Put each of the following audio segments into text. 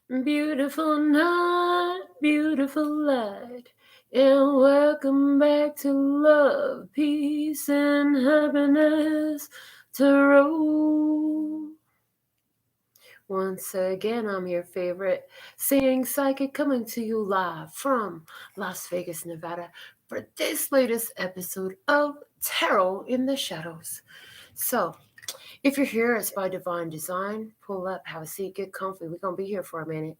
Beautiful night, beautiful light, and welcome back to Love, Peace, and Happiness Tarot. Once again, I'm your favorite singing psychic coming to you live from Las Vegas, Nevada for this latest episode of Tarot in the Shadows. So, if you're here, it's by divine design. Pull up, have a seat, get comfy. We're going to be here for a minute.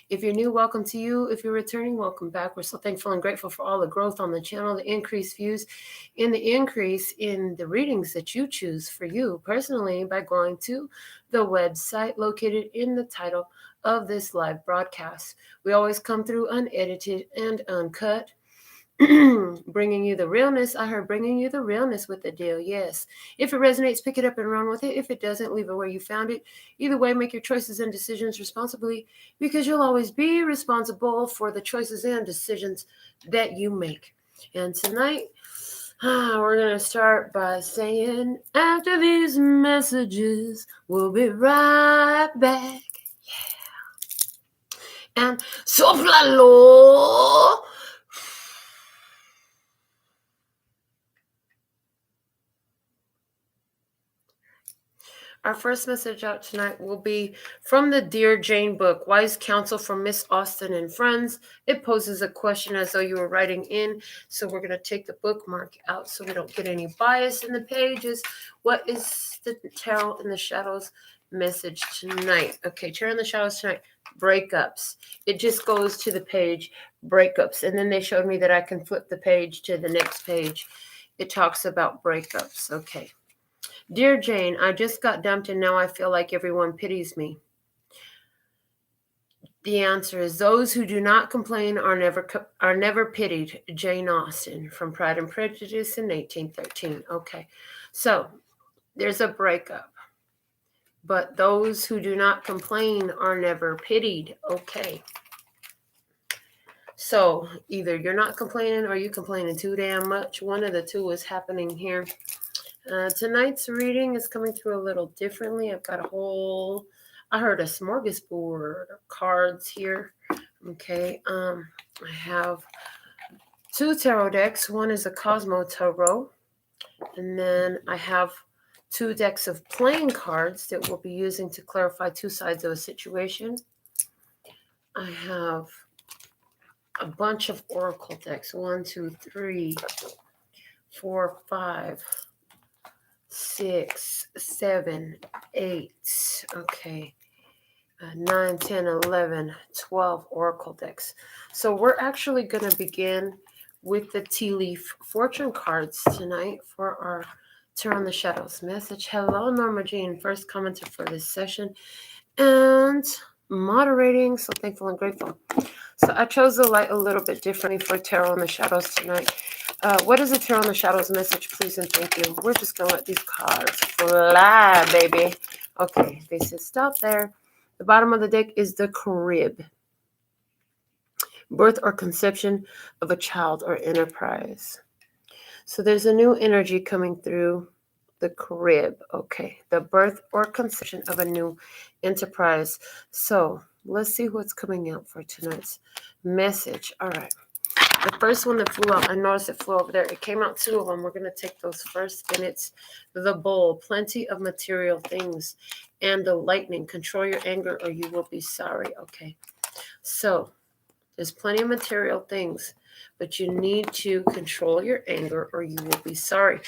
If you're new, welcome to you. If you're returning, welcome back. We're so thankful and grateful for all the growth on the channel, the increased views, and the increase in the readings that you choose for you personally by going to the website located in the title of this live broadcast. We always come through unedited and uncut. Bringing you the realness. I heard bringing you the realness with the deal. Yes. If it resonates, pick it up and run with it. If it doesn't, leave it where you found it. Either way, make your choices and decisions responsibly because you'll always be responsible for the choices and decisions that you make. And tonight, we're going to start by saying, after these messages, we'll be right back. Yeah. And soplalo. Our first message out tonight will be from the Dear Jane book, Wise Counsel from Miss Austen and Friends. It poses a question as though you were writing in, so we're going to take the bookmark out so we don't get any bias in the pages. What is the Tarot in the Shadows message tonight? Okay, Tarot in the Shadows tonight, breakups. It just goes to the page, breakups, and then they showed me that I can flip the page to the next page. It talks about breakups. Okay. Dear Jane, I just got dumped and now I feel like everyone pities me. The answer is those who do not complain are never pitied. Jane Austen from Pride and Prejudice in 1813. Okay, so there's a breakup, but those who do not complain are never pitied. Okay. So either you're not complaining or you're complaining too damn much. One of the two is happening here. Tonight's reading is coming through a little differently. I've got I heard a smorgasbord of cards here. Okay, I have two tarot decks. One is a Cosmo Tarot, and then I have two decks of playing cards that we'll be using to clarify two sides of a situation. I have a bunch of oracle decks. 1, 2, 3, 4, 5, 6, 7, 8, okay, 9, 10, 11, 12 oracle decks. So we're actually going to begin with the tea leaf fortune cards tonight for our Tarot in the Shadows message. Hello, Norma Jean, first commenter for this session and moderating, so thankful and grateful. So I chose the light a little bit differently for Tarot in the Shadows tonight. What is a Tarot in the Shadows message, please and thank you? We're just going to let these cards fly, baby. Okay, they said stop there. The bottom of the deck is the crib. Birth or conception of a child or enterprise. So there's a new energy coming through the crib. Okay, the birth or conception of a new enterprise. So let's see what's coming out for tonight's message. All right. The first one that flew out, I noticed it flew over there. It came out two of them. We're going to take those first. And it's the bull, plenty of material things. And the lightning, control your anger or you will be sorry. Okay. So there's plenty of material things, but you need to control your anger or you will be sorry.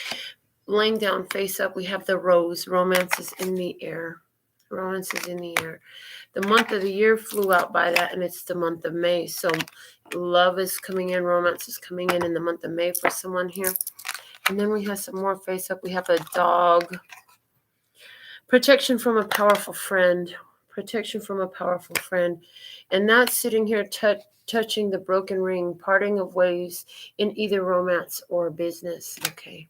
Laying down face up, we have the rose, romance is in the air. Romance is in the air. The month of the year flew out by that, and it's the month of May. So love is coming in, romance is coming in the month of May for someone here. And then we have some more face up. We have a dog. Protection from a powerful friend. Protection from a powerful friend. And that's sitting here touching the broken ring, parting of ways in either romance or business. Okay.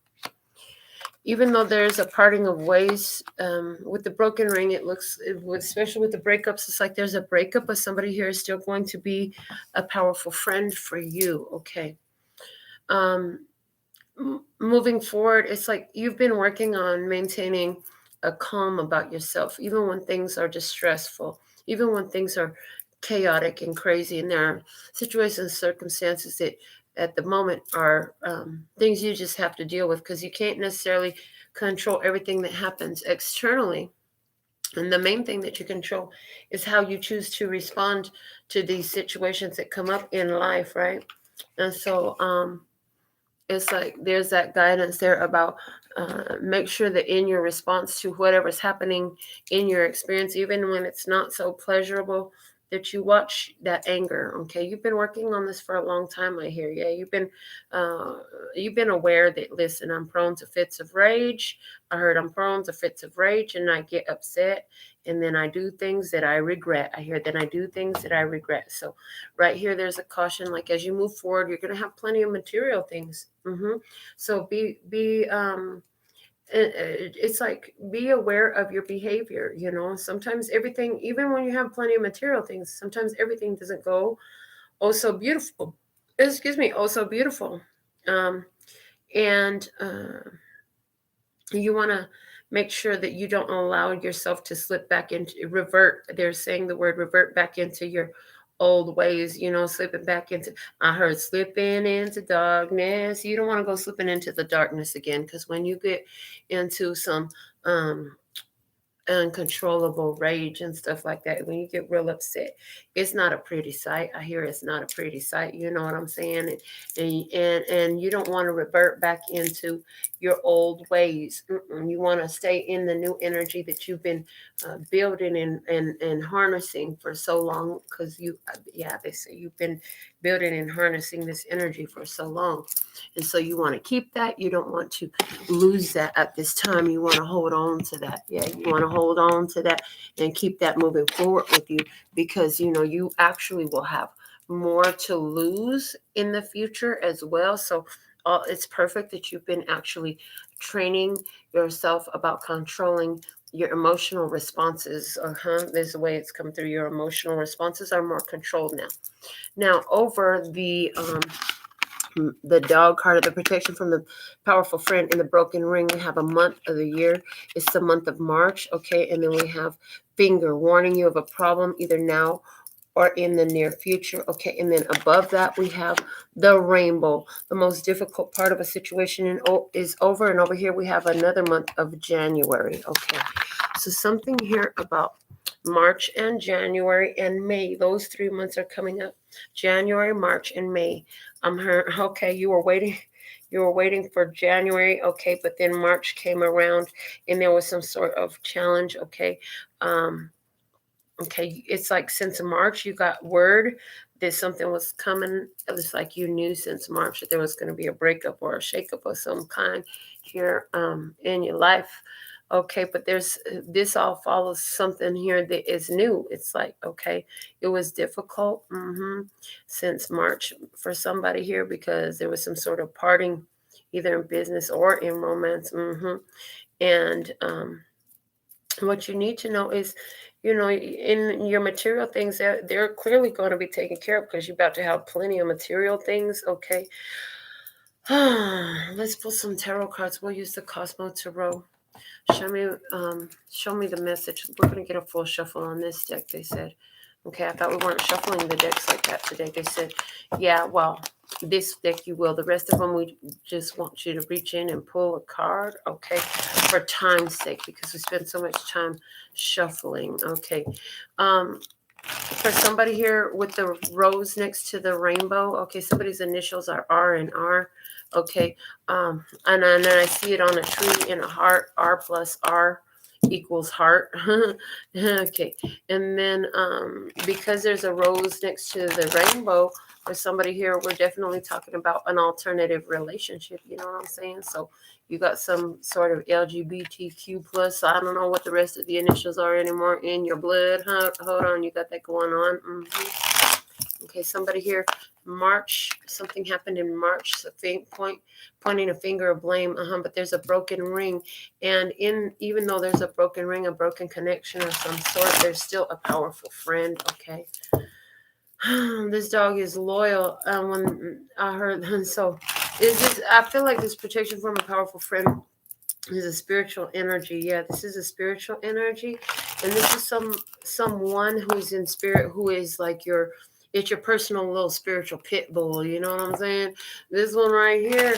Even though there's a parting of ways with the broken ring, it looks, especially with the breakups, it's like there's a breakup, but somebody here is still going to be a powerful friend for you. Okay. Moving forward, it's like you've been working on maintaining a calm about yourself, even when things are distressful. even when things are chaotic and crazy, and there are situations, circumstances that at the moment are things you just have to deal with, because you can't necessarily control everything that happens externally. And the main thing that you control is how you choose to respond to these situations that come up in life, right? And so it's like there's that guidance there about make sure that in your response to whatever's happening in your experience, even when it's not so pleasurable, that you watch that anger. Okay, you've been working on this for a long time, I hear. Yeah, uh, you've been aware that, listen, I'm prone to fits of rage. I heard I'm prone to fits of rage, and I get upset, and then I do things that I regret. I hear then I do things that I regret. So right here, there's a caution, like as you move forward, you're going to have plenty of material things. So it's like be aware of your behavior. Sometimes everything, even when you have plenty of material things, sometimes everything doesn't go oh so beautiful. Excuse me, oh so beautiful. And you want to make sure that you don't allow yourself to slip back into revert. They're saying the word revert back into your old ways, slipping back into, I heard slipping into darkness. You don't want to go slipping into the darkness again, because when you get into some uncontrollable rage and stuff like that, when you get real upset, it's not a pretty sight. I hear it's not a pretty sight. You know what I'm saying? And you don't want to revert back into your old ways. You want to stay in the new energy that you've been building and harnessing for so long, because they say you've been building and harnessing this energy for so long. And so you want to keep that. You don't want to lose that at this time. You want to hold on to that. Yeah, you want to hold on to that and keep that moving forward with you, because you actually will have more to lose in the future as well. So it's perfect that you've been actually training yourself about controlling your emotional responses. There's a way it's come through. Your emotional responses are more controlled now. Now, over the dog card of the protection from the powerful friend in the broken ring, we have a month of the year. It's the month of March. Okay, and then we have finger warning you of a problem either now or in the near future. Okay, and then above that we have the rainbow. The most difficult part of a situation is over, and over here we have another month of January. Okay, so something here about March and January and May. Those 3 months are coming up. January, March, and May. I'm here. Okay, you were waiting for January. Okay, but then March came around and there was some sort of challenge. Okay. Okay, it's like since March you got word that something was coming. It was like you knew since March that there was going to be a breakup or a shakeup of some kind here in your life. Okay, but this all follows something here that is new. It's like, okay, it was difficult since March for somebody here, because there was some sort of parting either in business or in romance. And what you need to know is, in your material things, they're clearly going to be taken care of, because you're about to have plenty of material things. Okay. Let's pull some tarot cards. We'll use the Cosmo Tarot. Show me the message. We're going to get a full shuffle on this deck, they said. Okay, I thought we weren't shuffling the decks like that today. They said, yeah, well, this deck you will. The rest of them, we just want you to reach in and pull a card, okay, for time's sake, because we spend so much time shuffling, okay. For somebody here with the rose next to the rainbow, okay, somebody's initials are R and R, okay, and then I see it on a tree in a heart, R plus R equals heart. Okay, and then because there's a rose next to the rainbow, for somebody here, we're definitely talking about an alternative relationship. You know what I'm saying? So you got some sort of LGBTQ plus. I don't know what the rest of the initials are anymore in your blood. Hold on, you got that going on. Okay, somebody here, March, something happened in March, so pointing a finger of blame, but there's a broken ring, and even though there's a broken ring, a broken connection of some sort, there's still a powerful friend, okay? This dog is loyal. When I heard, so I feel like this protection from a powerful friend This is a spiritual energy. Yeah, this is a spiritual energy. And this is someone who's in spirit, who is like it's your personal little spiritual pit bull. You know what I'm saying? This one right here,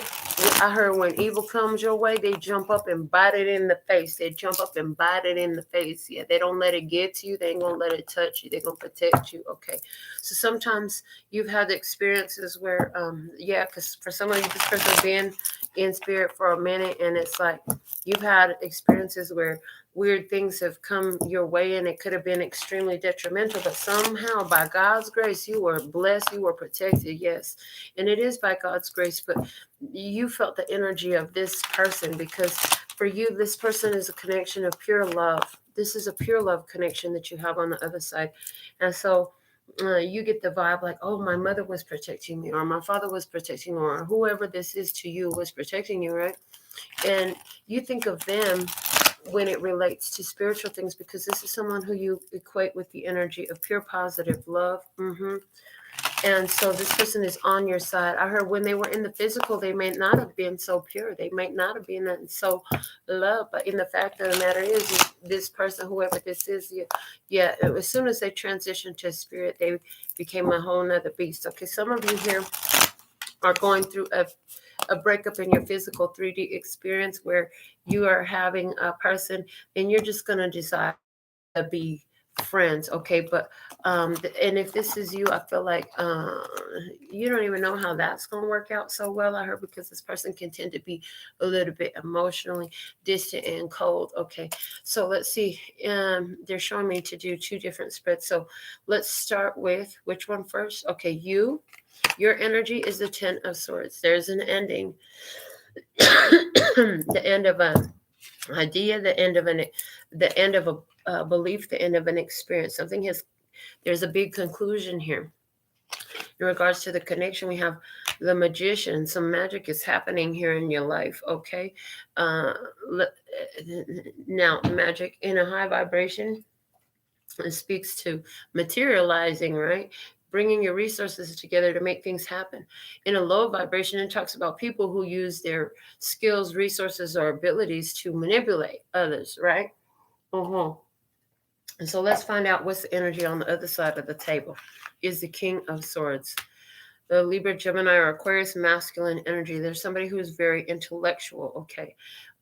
I heard when evil comes your way, they jump up and bite it in the face. They jump up and bite it in the face. Yeah, they don't let it get to you. They ain't gonna let it touch you. They're gonna protect you. Okay. So sometimes you've had experiences where, yeah, because for some of you, this person's been in spirit for a minute, and it's like you've had experiences where weird things have come your way, and it could have been extremely detrimental, but somehow by God's grace you were blessed, you were protected. Yes, and it is by God's grace, but you felt the energy of this person, because for you this person is a connection of pure love. This is a pure love connection that you have on the other side. And so you get the vibe like, oh, my mother was protecting me, or my father was protecting me, or whoever this is to you was protecting you, right? And you think of them when it relates to spiritual things, because this is someone who you equate with the energy of pure positive love. And so this person is on your side. I heard when they were in the physical, they may not have been so pure. They might not have been so loved. But in the fact of the matter is this person, whoever this is, yeah, as soon as they transitioned to spirit, they became a whole nother beast. Okay, some of you here are going through a breakup in your physical 3D experience, where you are having a person and you're just going to decide to be friends. Okay, but and if this is you, I feel like you don't even know how that's going to work out so well. I heard because this person can tend to be a little bit emotionally distant and cold. Okay, so let's see. They're showing me to do two different spreads, so let's start with which one first. Okay, your energy is the 10 of Swords. There's an ending, the end of an idea, the end of a belief, the end of an experience. There's a big conclusion here. In regards to the connection, we have the Magician. Some magic is happening here in your life, okay? Uh, Now, magic in a high vibration, it speaks to materializing, right? Bringing your resources together to make things happen. In a low vibration, it talks about people who use their skills, resources, or abilities to manipulate others, right? And so let's find out what's the energy on the other side of the table. Is the King of Swords. The Libra, Gemini, or Aquarius masculine energy. There's somebody who is very intellectual, okay?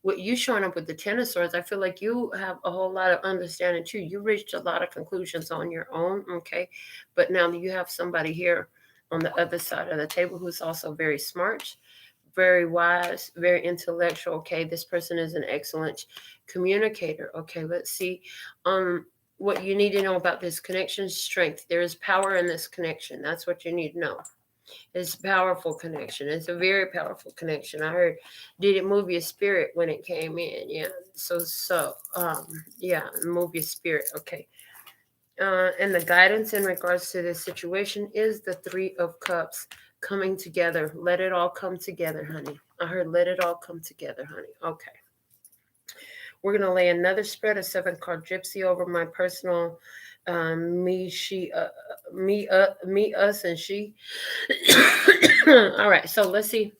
With you showing up with the 10 of Swords, I feel like you have a whole lot of understanding too. You reached a lot of conclusions on your own, okay? But now you have somebody here on the other side of the table who's also very smart, very wise, very intellectual, okay? This person is an excellent communicator, okay? Let's see. What you need to know about this connection: strength. There is power in this connection. That's what you need to know. It's a powerful connection. It's a very powerful connection. I heard, did it move your spirit when it came in? Yeah. Yeah, move your spirit. Okay. And the guidance in regards to this situation is the Three of Cups coming together. Let it all come together, honey. I heard, let it all come together, honey. Okay. We're going to lay another spread, a 7-card gypsy, over my personal me, she, me, us, and she. All right, so let's see.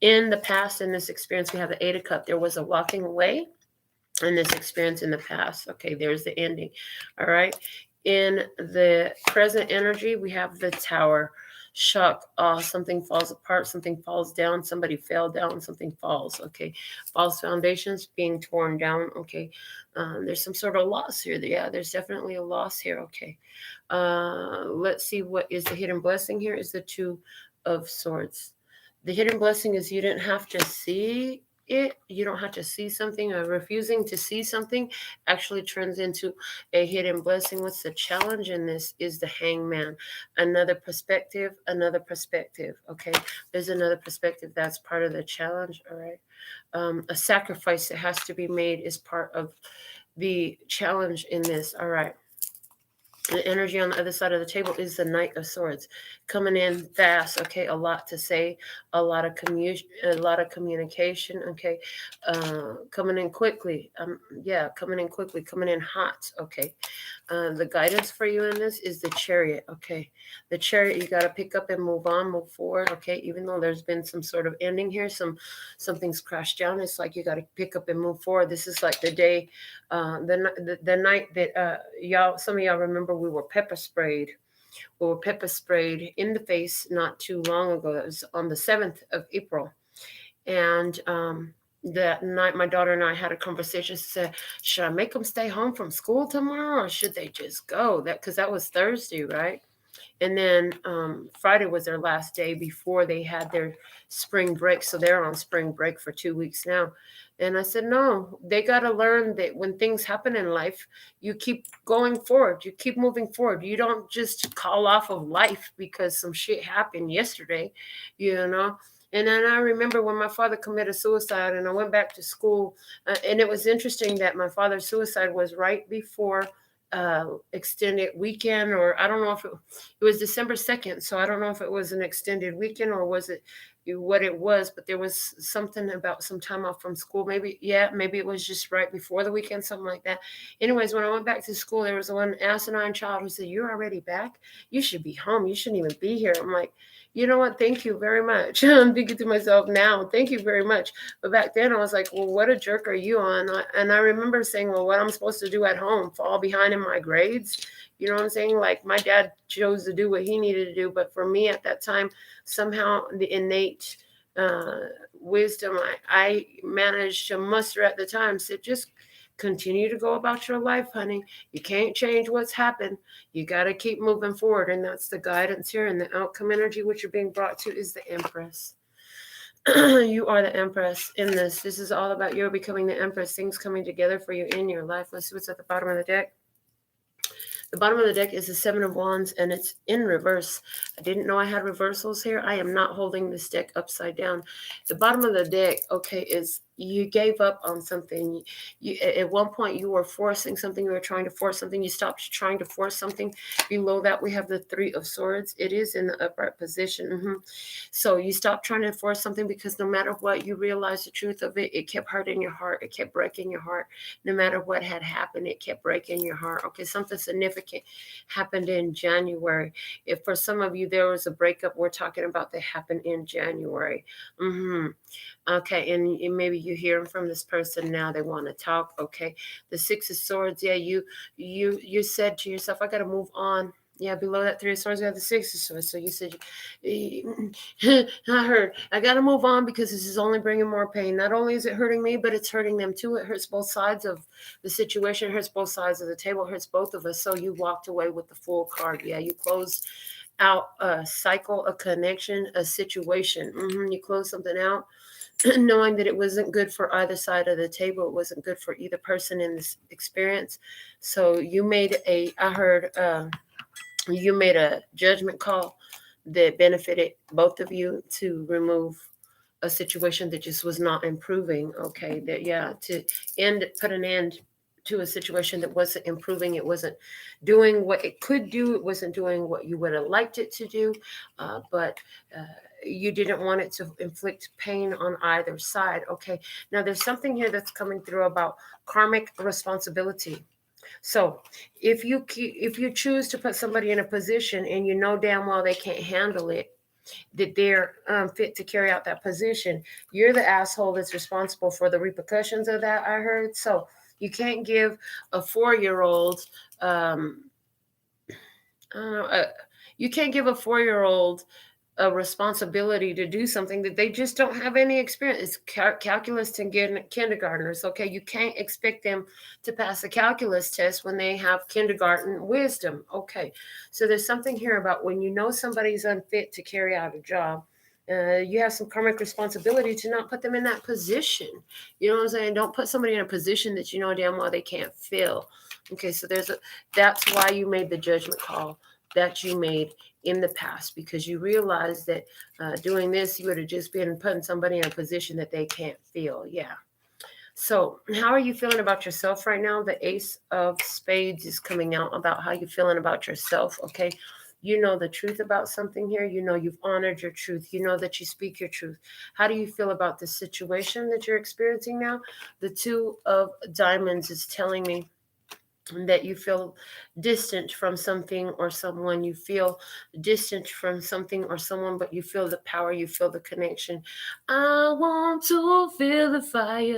In the past, in this experience, we have the 8 of Cups. There was a walking away in this experience in the past. Okay, there's the ending. All right. In the present energy, we have the Tower. Shock. Something falls apart, something falls down, somebody fell down, something falls. Okay, false foundations being torn down. Okay, there's some sort of loss here. Yeah, there's definitely a loss here. Okay, let's see, what is the hidden blessing here? Is the 2 of Swords. The hidden blessing is you didn't have to see it. You don't have to see something, or refusing to see something actually turns into a hidden blessing. What's the challenge in this is the Hangman. Another perspective, another perspective. Okay, there's another perspective. That's part of the challenge. All right. A sacrifice that has to be made is part of the challenge in this. All right. The energy on the other side of the table is the Knight of Swords, coming in fast. Okay, a lot to say, a lot of communication. Okay, coming in quickly. Yeah, coming in quickly, coming in hot. Okay, the guidance for you in this is the Chariot. Okay, the Chariot, you got to pick up and move on, move forward. Okay, even though there's been some sort of ending here, something's crashed down. It's like you got to pick up and move forward. This is like the day, the night that some of y'all remember we were pepper sprayed. We were pepper sprayed in the face not too long ago. That was on the 7th of April, and that night, my daughter and I had a conversation. She said, "Should I make them stay home from school tomorrow, or should they just go?" Because that was Thursday, right? And then Friday was their last day before they had their spring break. So they're on spring break for 2 weeks now. And I said, no, they got to learn that when things happen in life, you keep going forward. You keep moving forward. You don't just call off of life because some shit happened yesterday, you know. And then I remember when my father committed suicide and I went back to school. And it was interesting that my father's suicide was right before extended weekend, or I don't know if it was December 2nd. So I don't know if it was an extended weekend or was it what it was, but there was something about some time off from school. Maybe it was just right before the weekend, something like that. Anyways, when I went back to school, there was one asinine child who said, "You're already back? You should be home. You shouldn't even be here." I'm like, you know what? Thank you very much. I'm thinking to myself now, thank you very much. But back then I was like, well, what a jerk are you on? And I remember saying, well, what I'm supposed to do at home, fall behind in my grades? You know what I'm saying? Like my dad chose to do what he needed to do. But for me at that time, somehow the innate wisdom I managed to muster at the time said, just continue to go about your life, honey. You can't change what's happened. You got to keep moving forward. And that's the guidance here. And the outcome energy, which you're being brought to, is the Empress. You are the Empress in this. This is all about you becoming the Empress, things coming together for you in your life. Let's see what's at the bottom of the deck. The bottom of the deck is the Seven of Wands, and it's in reverse. I didn't know I had reversals here. I am not holding this deck upside down. The bottom of the deck, okay, is you gave up on something. At one point, you were forcing something. You were trying to force something. You stopped trying to force something. Below that, we have the Three of Swords. It is in the upright position. So you stopped trying to force something because no matter what, you realized the truth of it. It kept hurting your heart. It kept breaking your heart. No matter what had happened, it kept breaking your heart. Okay, something significant happened in January. If for some of you there was a breakup we're talking about that happened in January. Okay, and maybe you hear from this person now, they want to talk. Okay, the Six of Swords. Yeah, you said to yourself, I got to move on. Yeah, below that Three of Swords, we have the Six of Swords. So you said, I heard, I got to move on because this is only bringing more pain. Not only is it hurting me, but it's hurting them too. It hurts both sides of the situation. It hurts both sides of the table. It hurts both of us. So you walked away with the Fool card. Yeah, you closed out a cycle, a connection, a situation. You closed something out, knowing that it wasn't good for either side of the table. It wasn't good for either person in this experience. So you made you made a judgment call that benefited both of you to remove a situation that just was not improving. Okay, to put an end to a situation that wasn't improving. It wasn't doing what it could do. It wasn't doing what you would have liked it to do. But you didn't want it to inflict pain on either side. Okay, now there's something here that's coming through about karmic responsibility. So if you choose to put somebody in a position and you know damn well they can't handle it, that they're fit to carry out that position, you're the asshole that's responsible for the repercussions of that, I heard. So you can't give a 4-year-old, you can't give a 4-year-old a responsibility to do something that they just don't have any experience. It's calculus to kindergartners. Okay, you can't expect them to pass a calculus test when they have kindergarten wisdom. Okay, so there's something here about when you know somebody's unfit to carry out a job, you have some karmic responsibility to not put them in that position. You know what I'm saying? Don't put somebody in a position that you know damn well they can't fill. Okay, so that's why you made the judgment call that you made in the past, because you realized that doing this, you would have just been putting somebody in a position that they can't feel. Yeah. So how are you feeling about yourself right now? The Ace of Spades is coming out about how you're feeling about yourself, okay? You know the truth about something here. You know you've honored your truth. You know that you speak your truth. How do you feel about the situation that you're experiencing now? The Two of Diamonds is telling me that you feel distant from something or someone. You feel distant from something or someone, but you feel the power, you feel the connection. I want to feel the fire,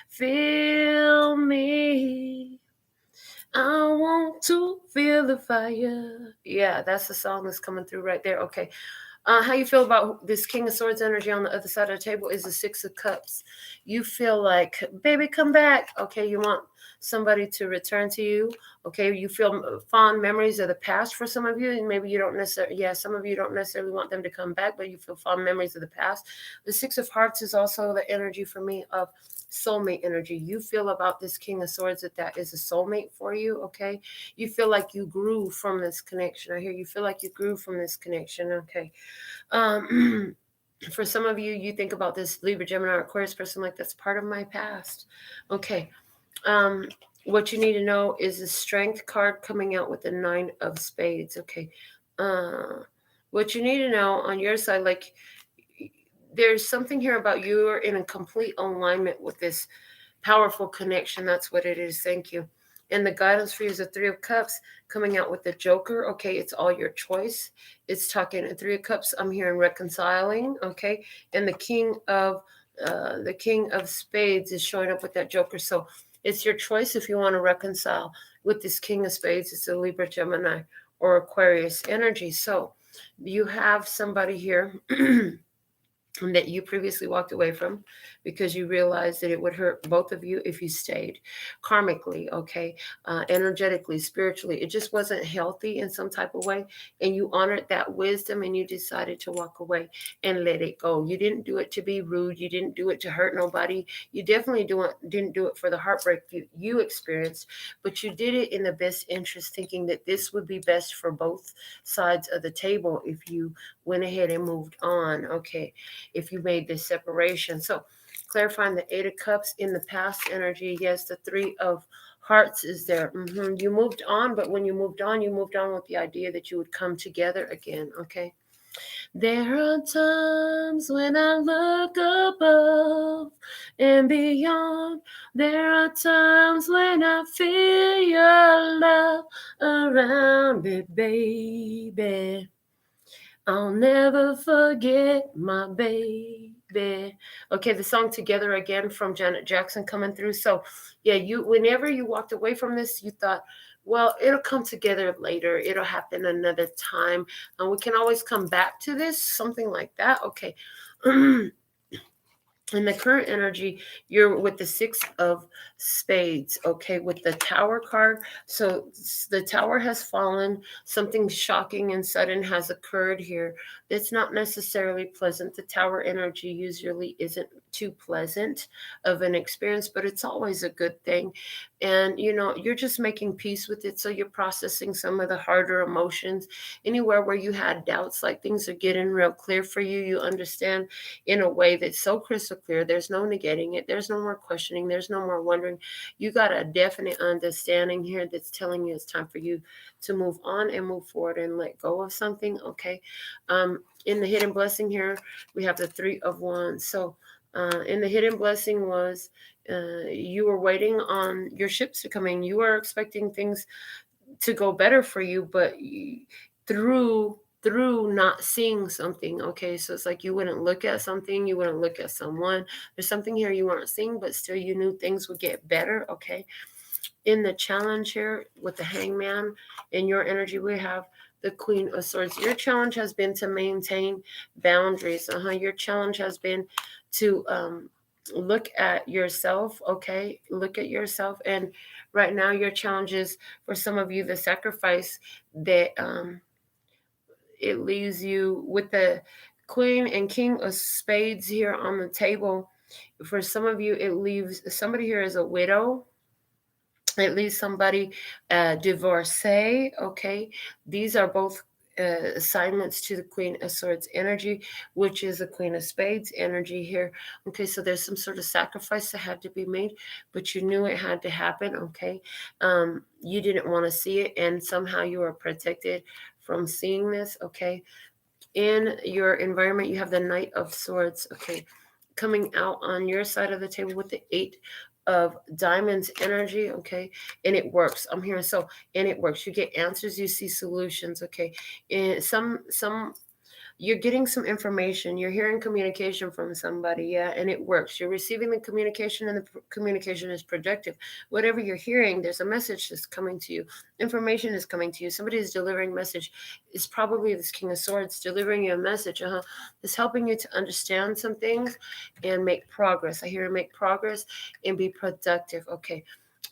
feel me. I want to feel the fire. Yeah, that's the song that's coming through right there. Okay. How you feel about this King of Swords energy on the other side of the table is the Six of Cups. You feel like, baby, come back. Okay, you want somebody to return to you. Okay, you feel fond memories of the past for some of you, and maybe you don't necessarily, yeah, some of you don't necessarily want them to come back, but you feel fond memories of the past. The Six of Hearts is also the energy for me of soulmate energy. You feel about this King of Swords that is a soulmate for you. Okay, you feel like you grew from this connection. I hear you feel like you grew from this connection. Okay. For some of you, you think about this Libra, Gemini, or Aquarius person like that's part of my past. Okay. Um, what you need to know is the Strength card coming out with the Nine of Spades. Okay. What you need to know on your side, like there's something here about you are in a complete alignment with this powerful connection. That's what it is. Thank you. And the guidance for you is the Three of Cups coming out with the Joker. Okay, it's all your choice. It's talking Three of Cups. I'm hearing reconciling. Okay, and the King of Spades is showing up with that Joker. So it's your choice if you want to reconcile with this King of Spades. It's a Libra, Gemini, or Aquarius energy. So you have somebody here that you previously walked away from because you realized that it would hurt both of you if you stayed karmically, okay, energetically, spiritually. It just wasn't healthy in some type of way. And you honored that wisdom and you decided to walk away and let it go. You didn't do it to be rude. You didn't do it to hurt nobody. You definitely didn't do it for the heartbreak you experienced, but you did it in the best interest, thinking that this would be best for both sides of the table if you went ahead and moved on, okay, if you made this separation. So clarifying the Eight of Cups in the past energy. Yes, the Three of Hearts is there. You moved on, but when you moved on with the idea that you would come together again, okay? There are times when I look above and beyond. There are times when I feel your love around me, baby. I'll never forget my baby. Okay, the song Together Again from Janet Jackson coming through. So yeah, whenever you walked away from this, you thought, well, it'll come together later. It'll happen another time. And we can always come back to this, something like that. Okay. In the current energy, you're with the Six of Spades, okay, with the Tower card. So the Tower has fallen. Something shocking and sudden has occurred here. It's not necessarily pleasant. The Tower energy usually isn't too pleasant of an experience, but it's always a good thing. And, you're just making peace with it. So you're processing some of the harder emotions. Anywhere where you had doubts, like things are getting real clear for you. You understand in a way that's so crystal clear. There's no negating it. There's no more questioning. There's no more wondering. You got a definite understanding here that's telling you it's time for you to move on and move forward and let go of something. Okay. In the hidden blessing here, we have the Three of Wands. So in the hidden blessing was you were waiting on your ships to come in. You were expecting things to go better for you, but through not seeing something, okay, so it's like you wouldn't look at something, you wouldn't look at someone. There's something here you weren't seeing, but still you knew things would get better, okay. In the challenge here with the Hangman, in your energy, we have the Queen of Swords. Your challenge has been to maintain boundaries. Your challenge has been to look at yourself, okay? Look at yourself. And right now, your challenge is, for some of you, the sacrifice that it leaves you with the Queen and King of Spades here on the table. For some of you, it leaves somebody here as a widow. It leaves somebody divorcee, okay? These are both assignments to the Queen of Swords energy, which is the Queen of Spades energy here. Okay, so there's some sort of sacrifice that had to be made, but you knew it had to happen. Okay, you didn't want to see it, and somehow you were protected from seeing this. Okay, in your environment, you have the Knight of Swords. Okay, coming out on your side of the table with the 8 of Diamonds energy. Okay, and it works. I'm hearing so, and it works. You get answers, you see solutions. Okay, and some you're getting some information, you're hearing communication from somebody, yeah, and it works. You're receiving the communication, and the communication is projective. Whatever you're hearing, there's a message that's coming to you. Information is coming to you. Somebody is delivering message. It's probably this King of Swords delivering you a message. It's helping you to understand some things and make progress. I hear make progress and be productive. Okay.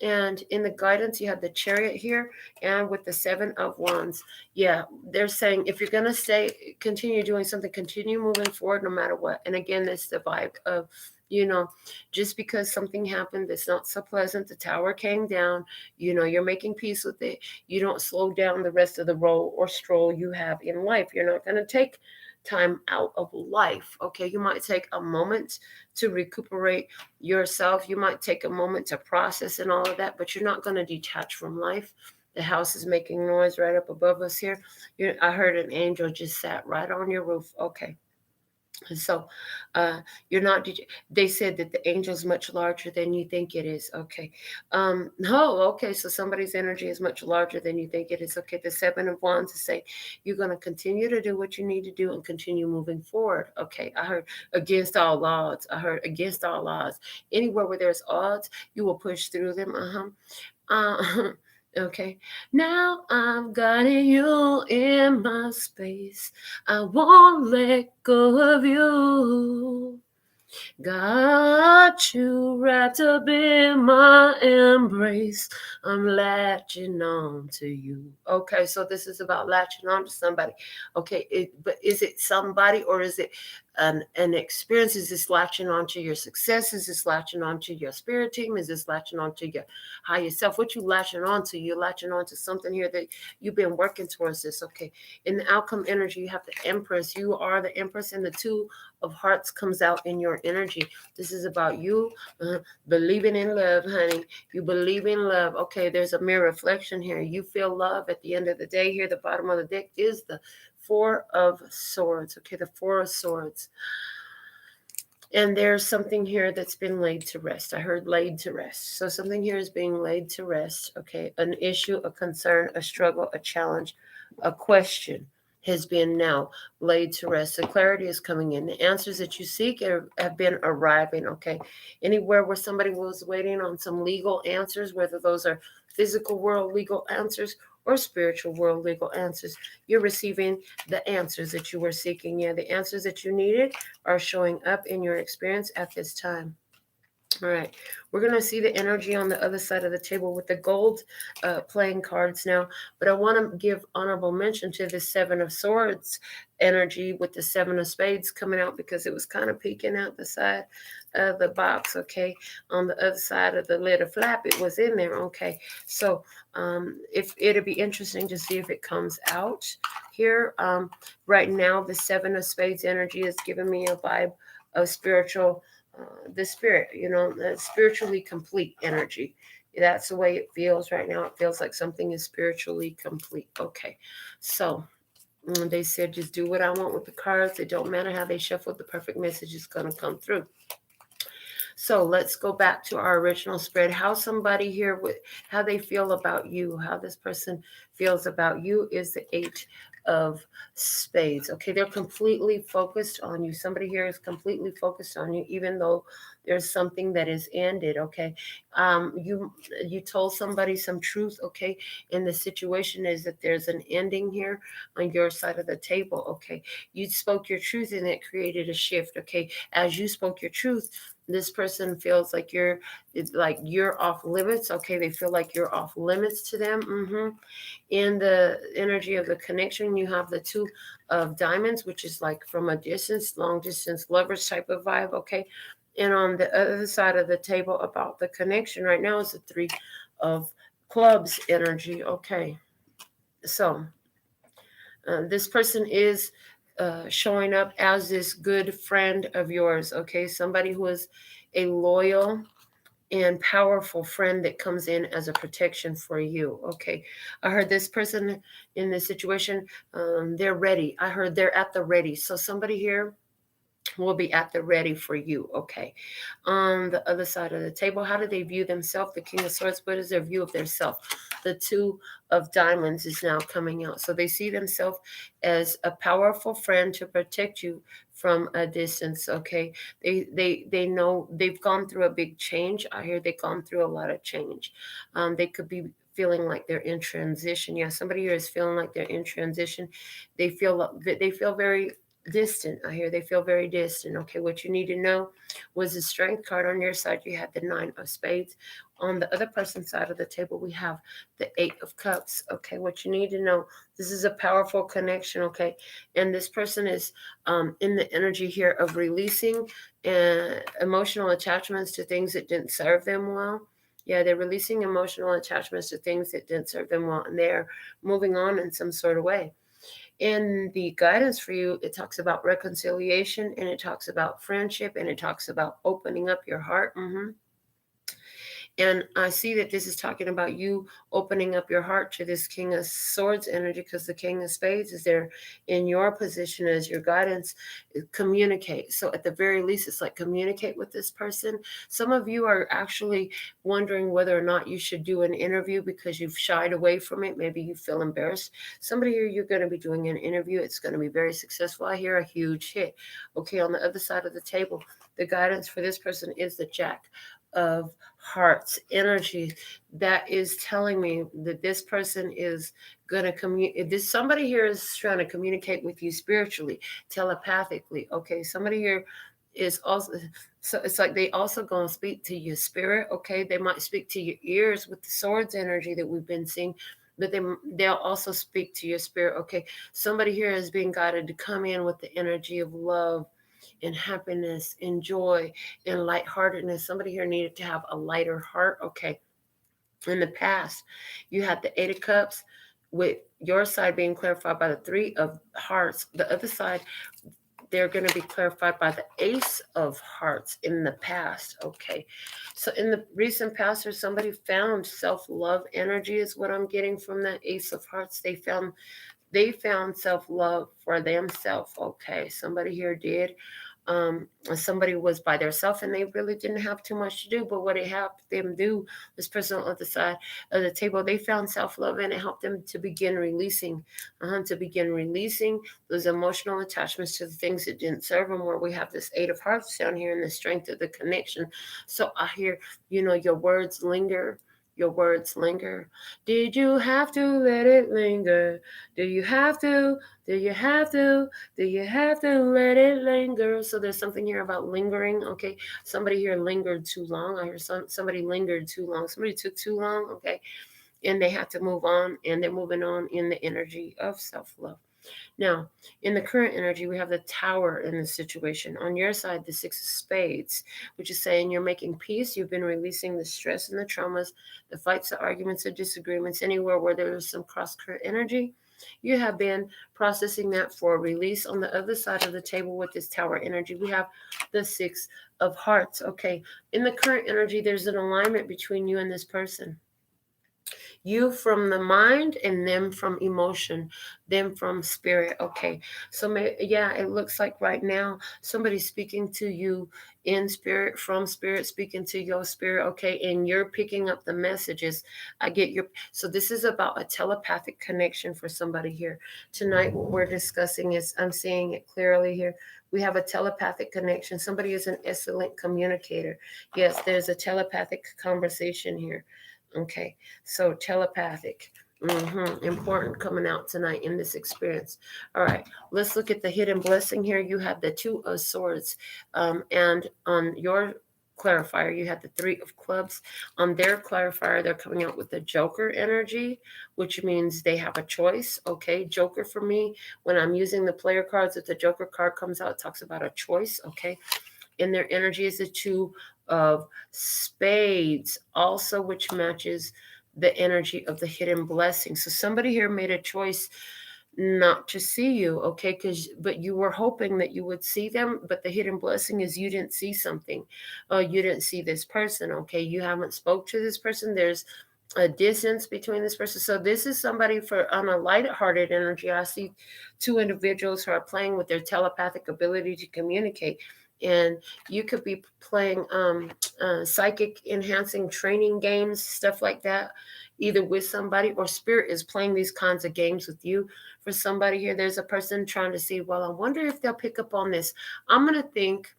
And in the guidance, you have the Chariot here, and with the 7 of Wands. Yeah, they're saying if you're going to continue doing something, continue moving forward no matter what. And again, it's the vibe of, just because something happened that's not so pleasant, the tower came down, you're making peace with it. You don't slow down the rest of the roll or stroll you have in life. You're not going to take time out of life. Okay, you might take a moment to recuperate yourself. You might take a moment to process and all of that, but you're not going to detach from life. The house is making noise right up above us here. I heard an angel just sat right on your roof. Okay. So you're not, they said that the angel's much larger than you think it is. Okay. No, okay. So somebody's energy is much larger than you think it is. Okay. The 7 of Wands is saying you're going to continue to do what you need to do and continue moving forward. Okay. I heard against all odds. I heard against all odds. Anywhere where there's odds, you will push through them. Okay, now I've got you in my space. I won't let go of you. Got you wrapped up in my embrace. I'm latching on to you. Okay, so this is about latching on to somebody. Okay, but is it somebody, or is it an experience? Is this latching on to your success? Is this latching on to your spirit team? Is this latching on to your higher self? What you latching on to? You're latching on to something here that you've been working towards this. Okay, in the outcome energy, you have the Empress. You are the Empress, and the 2 of Hearts comes out in your energy. This is about you believing in love, honey. You believe in love. Okay, there's a mirror reflection here. You feel love at the end of the day. Here, the bottom of the deck is the 4 of Swords. Okay, the 4 of Swords. And there's something here that's been laid to rest. I heard laid to rest. So something here is being laid to rest. Okay, an issue, a concern, a struggle, a challenge, a question has been now laid to rest. The clarity is coming in. The answers that you seek have been arriving. Okay, anywhere where somebody was waiting on some legal answers, whether those are physical world legal answers or spiritual world legal answers, you're receiving the answers that you were seeking. Yeah, the answers that you needed are showing up in your experience at this time. All right, we're going to see the energy on the other side of the table with the gold playing cards now. But I want to give honorable mention to the 7 of Swords energy with the 7 of Spades coming out, because it was kind of peeking out the side of the box. Okay, on the other side of the lid, a flap, it was in there. Okay, so if it'll be interesting to see if it comes out here. Right now, the 7 of Spades energy is giving me a vibe of spiritual. The spirit, spiritually complete energy. That's the way it feels right now. It feels like something is spiritually complete. Okay, so they said just do what I want with the cards. It don't matter how they shuffle. The perfect message is going to come through. So let's go back to our original spread. How somebody here, how they feel about you, how this person feels about you is the 8 of Spades. Okay, they're completely focused on you. Somebody here is completely focused on you, even though there's something that is ended. Okay, you told somebody some truth. Okay, and the situation is that there's an ending here on your side of the table. Okay, you spoke your truth and it created a shift. Okay, as you spoke your truth, this person feels like you're off limits. Okay, they feel like you're off limits to them. In the energy of the connection, you have the 2 of Diamonds, which is like from a distance, long distance lovers type of vibe. Okay, and on the other side of the table about the connection right now is the 3 of Clubs energy. Okay, so This person is showing up as this good friend of yours, okay? Somebody who is a loyal and powerful friend that comes in as a protection for you, okay? I heard this person in this situation, they're ready. I heard they're at the ready. So somebody here will be at the ready for you, okay? On the other side of the table, how do they view themselves? The King of Swords, what is their view of their self? The Two of Diamonds is now coming out. So they see themselves as a powerful friend to protect you from a distance, okay? They know they've gone through a big change. I hear they've gone through a lot of change. They could be feeling like they're in transition. Yeah, somebody here is feeling like they're in transition. They feel very distant. I hear they feel very distant. Okay, what you need to know was the Strength card on your side. You had the Nine of Spades. On the other person's side of the table, we have the Eight of Cups. Okay, what you need to know, this is a powerful connection. Okay, and this person is in the energy here of releasing emotional attachments to things that didn't serve them well. Yeah, they're releasing emotional attachments to things that didn't serve them well, and they're moving on in some sort of way. In the guidance for you, it talks about reconciliation, and it talks about friendship, and it talks about opening up your heart. And I see that this is talking about you opening up your heart to this King of Swords energy, because the King of Spades is there in your position as your guidance. Communicate. So at the very least, it's like communicate with this person. Some of you are actually wondering whether or not you should do an interview because you've shied away from it. Maybe you feel embarrassed. Somebody here, you're going to be doing an interview. It's going to be very successful. I hear a huge hit. Okay, on the other side of the table, the guidance for this person is the Jack of Hearts energy. That is telling me that this person is going to communicate. This somebody here is trying to communicate with you spiritually, telepathically. Okay, somebody here is also, so it's like they also going to speak to your spirit. Okay, they might speak to your ears with the Swords energy that we've been seeing, but they'll also speak to your spirit. Okay, somebody here is being guided to come in with the energy of love and happiness and joy and lightheartedness. Somebody here needed to have a lighter heart. Okay. In the past, you had the Eight of Cups, with your side being clarified by the Three of Hearts. The other side, they're going to be clarified by the Ace of Hearts in the past. Okay. So in the recent past, or somebody found self-love energy is what I'm getting from that Ace of Hearts. They found self-love for themselves. Okay. Somebody here did. Somebody was by themselves and they really didn't have too much to do, but what it helped them do, this person on the side of the table, they found self-love, and it helped them to begin releasing those emotional attachments to the things that didn't serve them, where we have this Eight of Hearts down here and the strength of the connection. So I hear, your words linger. Your words linger. Did you have to let it linger? Do you have to? Do you have to? Do you have to let it linger? So there's something here about lingering. Okay, somebody here lingered too long. I hear somebody lingered too long. Somebody took too long. Okay, and they had to move on, and they're moving on in the energy of self-love. Now, in the current energy, we have the Tower in the situation. On your side, the Six of Spades, which is saying you're making peace. You've been releasing the stress and the traumas, the fights, the arguments, the disagreements, anywhere where there is some cross-current energy. You have been processing that for release. On the other side of the table with this Tower energy, we have the Six of Hearts. Okay, in the current energy, there's an alignment between you and this person. You from the mind and them from emotion, them from spirit. Okay, so it looks like right now somebody's speaking to you in spirit, from spirit, speaking to your spirit. Okay, and you're picking up the messages. So this is about a telepathic connection for somebody here tonight. What we're discussing is, I'm seeing it clearly here, we have a telepathic connection. Somebody is an excellent communicator. Yes, there's a telepathic conversation here. Okay, so telepathic. Important coming out tonight in this experience. All right, let's look at the hidden blessing here. You have the Two of Swords, and on your clarifier, you have the Three of Clubs. On their clarifier, they're coming out with the Joker energy, which means they have a choice. Okay, Joker for me, when I'm using the player cards, if the Joker card comes out, it talks about a choice. Okay, and their energy is the Two of Spades, also, which matches the energy of the hidden blessing. So somebody here made a choice not to see you, okay? But you were hoping that you would see them, but the hidden blessing is you didn't see something. You didn't see this person, okay? You haven't spoke to this person. There's a distance between this person. So this is somebody for on a lighthearted energy. I see two individuals who are playing with their telepathic ability to communicate. And you could be playing psychic enhancing training games, stuff like that, either with somebody or spirit is playing these kinds of games with you. For somebody here, there's a person trying to see, well, I wonder if they'll pick up on this. I'm going to think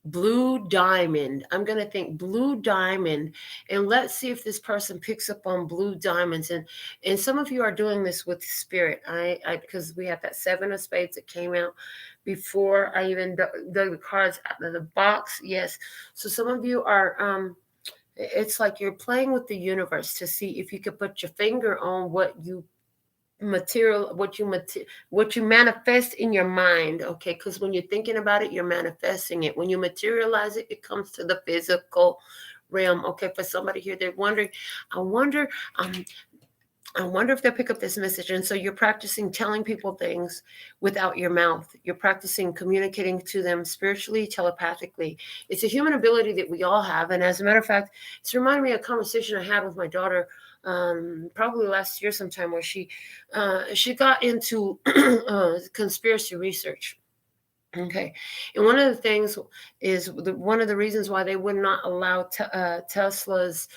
blue diamond. I'm going to think blue diamond, and let's see if this person picks up on blue diamonds. And some of you are doing this with spirit. I because we have that 7 of spades that came out before I even dug the cards out of the box. Yes. So some of you are it's like you're playing with the universe to see if you could put your finger on what you manifest in your mind, okay? Because when you're thinking about it, you're manifesting it. When you materialize it, it comes to the physical realm, okay? For somebody here, they're wondering, I wonder if they'll pick up this message. And so you're practicing telling people things without your mouth. You're practicing communicating to them spiritually, telepathically. It's a human ability that we all have. And as a matter of fact, it's reminded me of a conversation I had with my daughter probably last year sometime, where she got into conspiracy research. Okay, and one of the things is one of the reasons why they would not allow Tesla's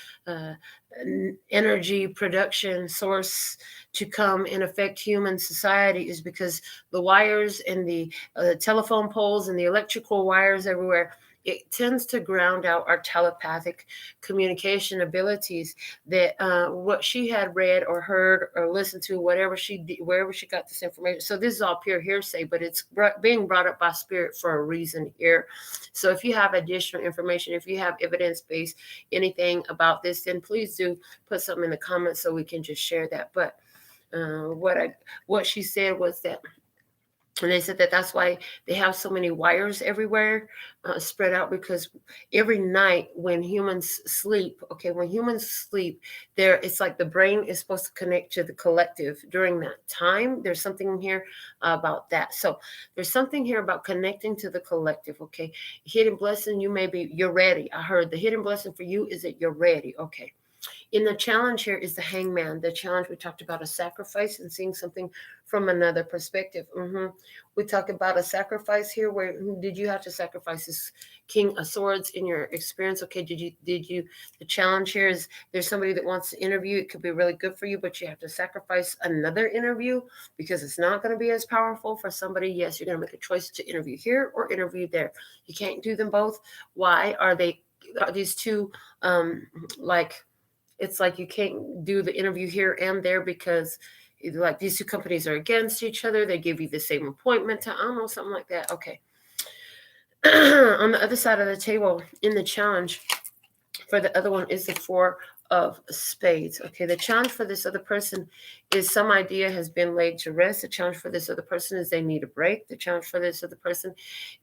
energy production source to come and affect human society is because the wires and the telephone poles and the electrical wires everywhere, it tends to ground out our telepathic communication abilities. That what she had read or heard or listened to, wherever she got this information. So this is all pure hearsay, but it's being brought up by spirit for a reason here. So if you have additional information, if you have evidence-based anything about this, then please do put something in the comments so we can just share that. But what she said was that, and they said that that's why they have so many wires everywhere spread out, because every night when humans sleep, it's like the brain is supposed to connect to the collective during that time. There's something here about that. So there's something here about connecting to the collective, okay? Hidden blessing, you're ready. I heard the hidden blessing for you is that you're ready, okay? In the challenge here is the hangman. The challenge, we talked about a sacrifice and seeing something from another perspective. We talk about a sacrifice here. Where did you have to sacrifice this King of Swords in your experience? Okay, the challenge here is there's somebody that wants to interview. It could be really good for you, but you have to sacrifice another interview because it's not going to be as powerful for somebody. Yes, you're going to make a choice to interview here or interview there. You can't do them both. Why are these two it's like you can't do the interview here and there because like these two companies are against each other. They give you the same appointment I don't know, something like that. Okay. On the other side of the table in the challenge for the other one is the 4 of Spades. Okay, the challenge for this other person is some idea has been laid to rest. The challenge for this other person is they need a break. The challenge for this other person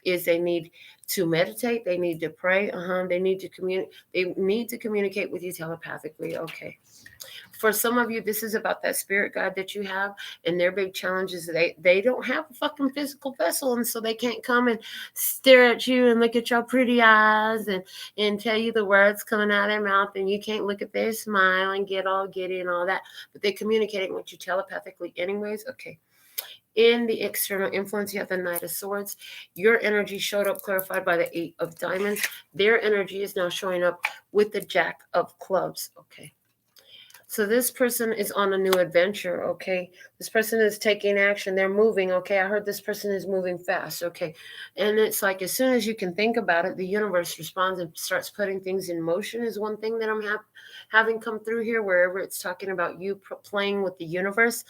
is they need to meditate. They need to pray. They need to communicate. They need to communicate with you telepathically. Okay. For some of you, this is about that spirit guide that you have, and their big challenge is they don't have a fucking physical vessel, and so they can't come and stare at you and look at your pretty eyes and tell you the words coming out of their mouth, and you can't look at their smile and get all giddy and all that, but they're communicating with you telepathically anyways. Okay. In the external influence, you have the Knight of Swords. Your energy showed up clarified by the 8 of Diamonds. Their energy is now showing up with the Jack of Clubs. Okay. So this person is on a new adventure, okay? This person is taking action. They're moving, okay? I heard this person is moving fast, okay? And it's like as soon as you can think about it, the universe responds and starts putting things in motion is one thing that I'm having come through here, wherever it's talking about you playing with the universe,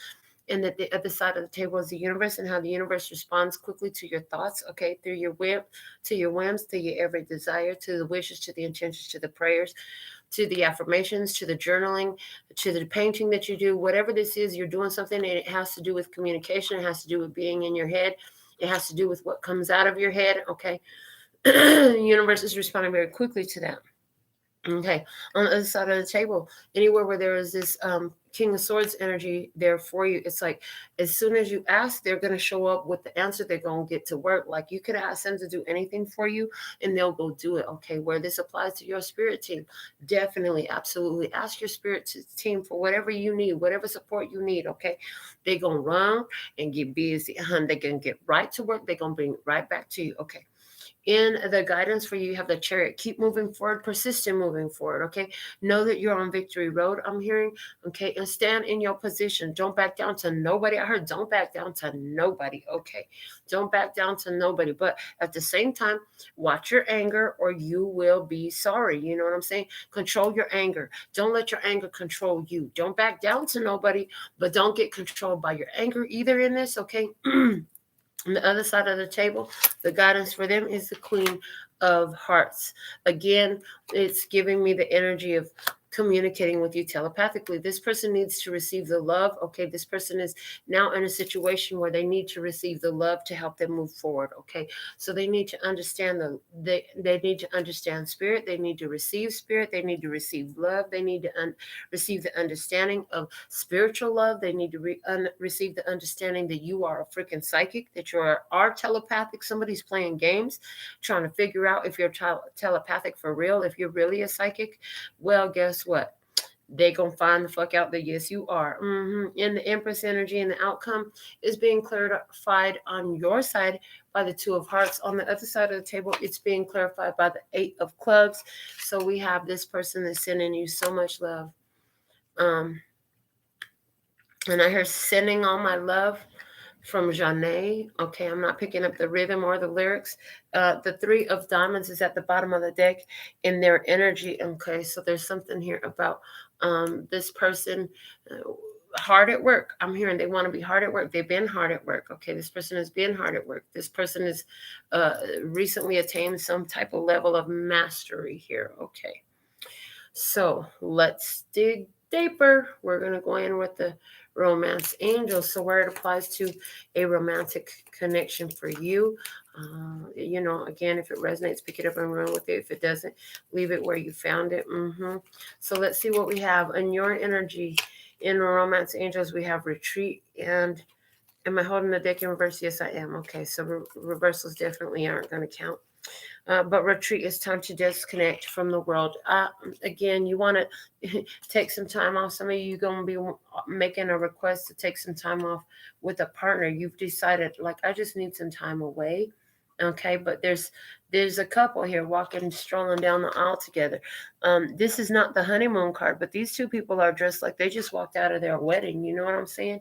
and that the other side of the table is the universe and how the universe responds quickly to your thoughts, okay? Through your whims, to your every desire, to the wishes, to the intentions, to the prayers, to the affirmations, to the journaling, to the painting that you do. Whatever this is, you're doing something, and it has to do with communication. It has to do with being in your head. It has to do with what comes out of your head, okay? The universe is responding very quickly to that. Okay, on the other side of the table, anywhere where there is this King of Swords energy there for you. It's like as soon as you ask, they're going to show up with the answer. They're going to get to work. Like you could ask them to do anything for you and they'll go do it. Okay. Where this applies to your spirit team, definitely, absolutely ask your spirit team for whatever you need, whatever support you need. Okay. They're going to run and get busy. They're going to get right to work. They're going to bring it right back to you. Okay. In the guidance for you, you have the Chariot. Keep moving forward, persistent moving forward, okay? Know that you're on victory road, I'm hearing, okay? And stand in your position. Don't back down to nobody. I heard don't back down to nobody, okay? Don't back down to nobody. But at the same time, watch your anger or you will be sorry. You know what I'm saying? Control your anger. Don't let your anger control you. Don't back down to nobody, but don't get controlled by your anger either in this, okay? On the other side of the table, the guidance for them is the Queen of Hearts. Again, it's giving me the energy of communicating with you telepathically. This person needs to receive the love. Okay, this person is now in a situation where they need to receive the love to help them move forward. Okay, so they need to understand they need to understand spirit. They need to receive spirit. They need to receive love. They need to receive the understanding of spiritual love. They need to receive the understanding that you are a freaking psychic, that you are telepathic. Somebody's playing games, trying to figure out if you're telepathic for real, if you're really a psychic. Well, guess what? They gonna find the fuck out that yes, you are. And the Empress energy and the outcome is being clarified on your side by the Two of Hearts. On the other side of the table, it's being clarified by the Eight of Clubs. So we have this person that's sending you so much love. And I hear sending all my love from Janae. Okay, I'm not picking up the rhythm or the lyrics. The Three of Diamonds is at the bottom of the deck in their energy. Okay, so there's something here about this person hard at work. I'm hearing they want to be hard at work. They've been hard at work. Okay, this person has been hard at work. This person has recently attained some type of level of mastery here. Okay, so let's dig deeper. We're going to go in with the romance angels. So where it applies to a romantic connection for you, again, if it resonates, pick it up and run with it. If it doesn't, leave it where you found it. So let's see what we have in your energy. In romance angels, we have retreat. And am I holding the deck in reverse? Yes, I am. Okay, so reversals definitely aren't going to count. But retreat is time to disconnect from the world. Again, you want to take some time off. Some of you going to be making a request to take some time off with a partner. You've decided, like, I just need some time away. Okay, but there's a couple here walking, strolling down the aisle together. This is not the honeymoon card, but these two people are dressed like they just walked out of their wedding. You know what I'm saying?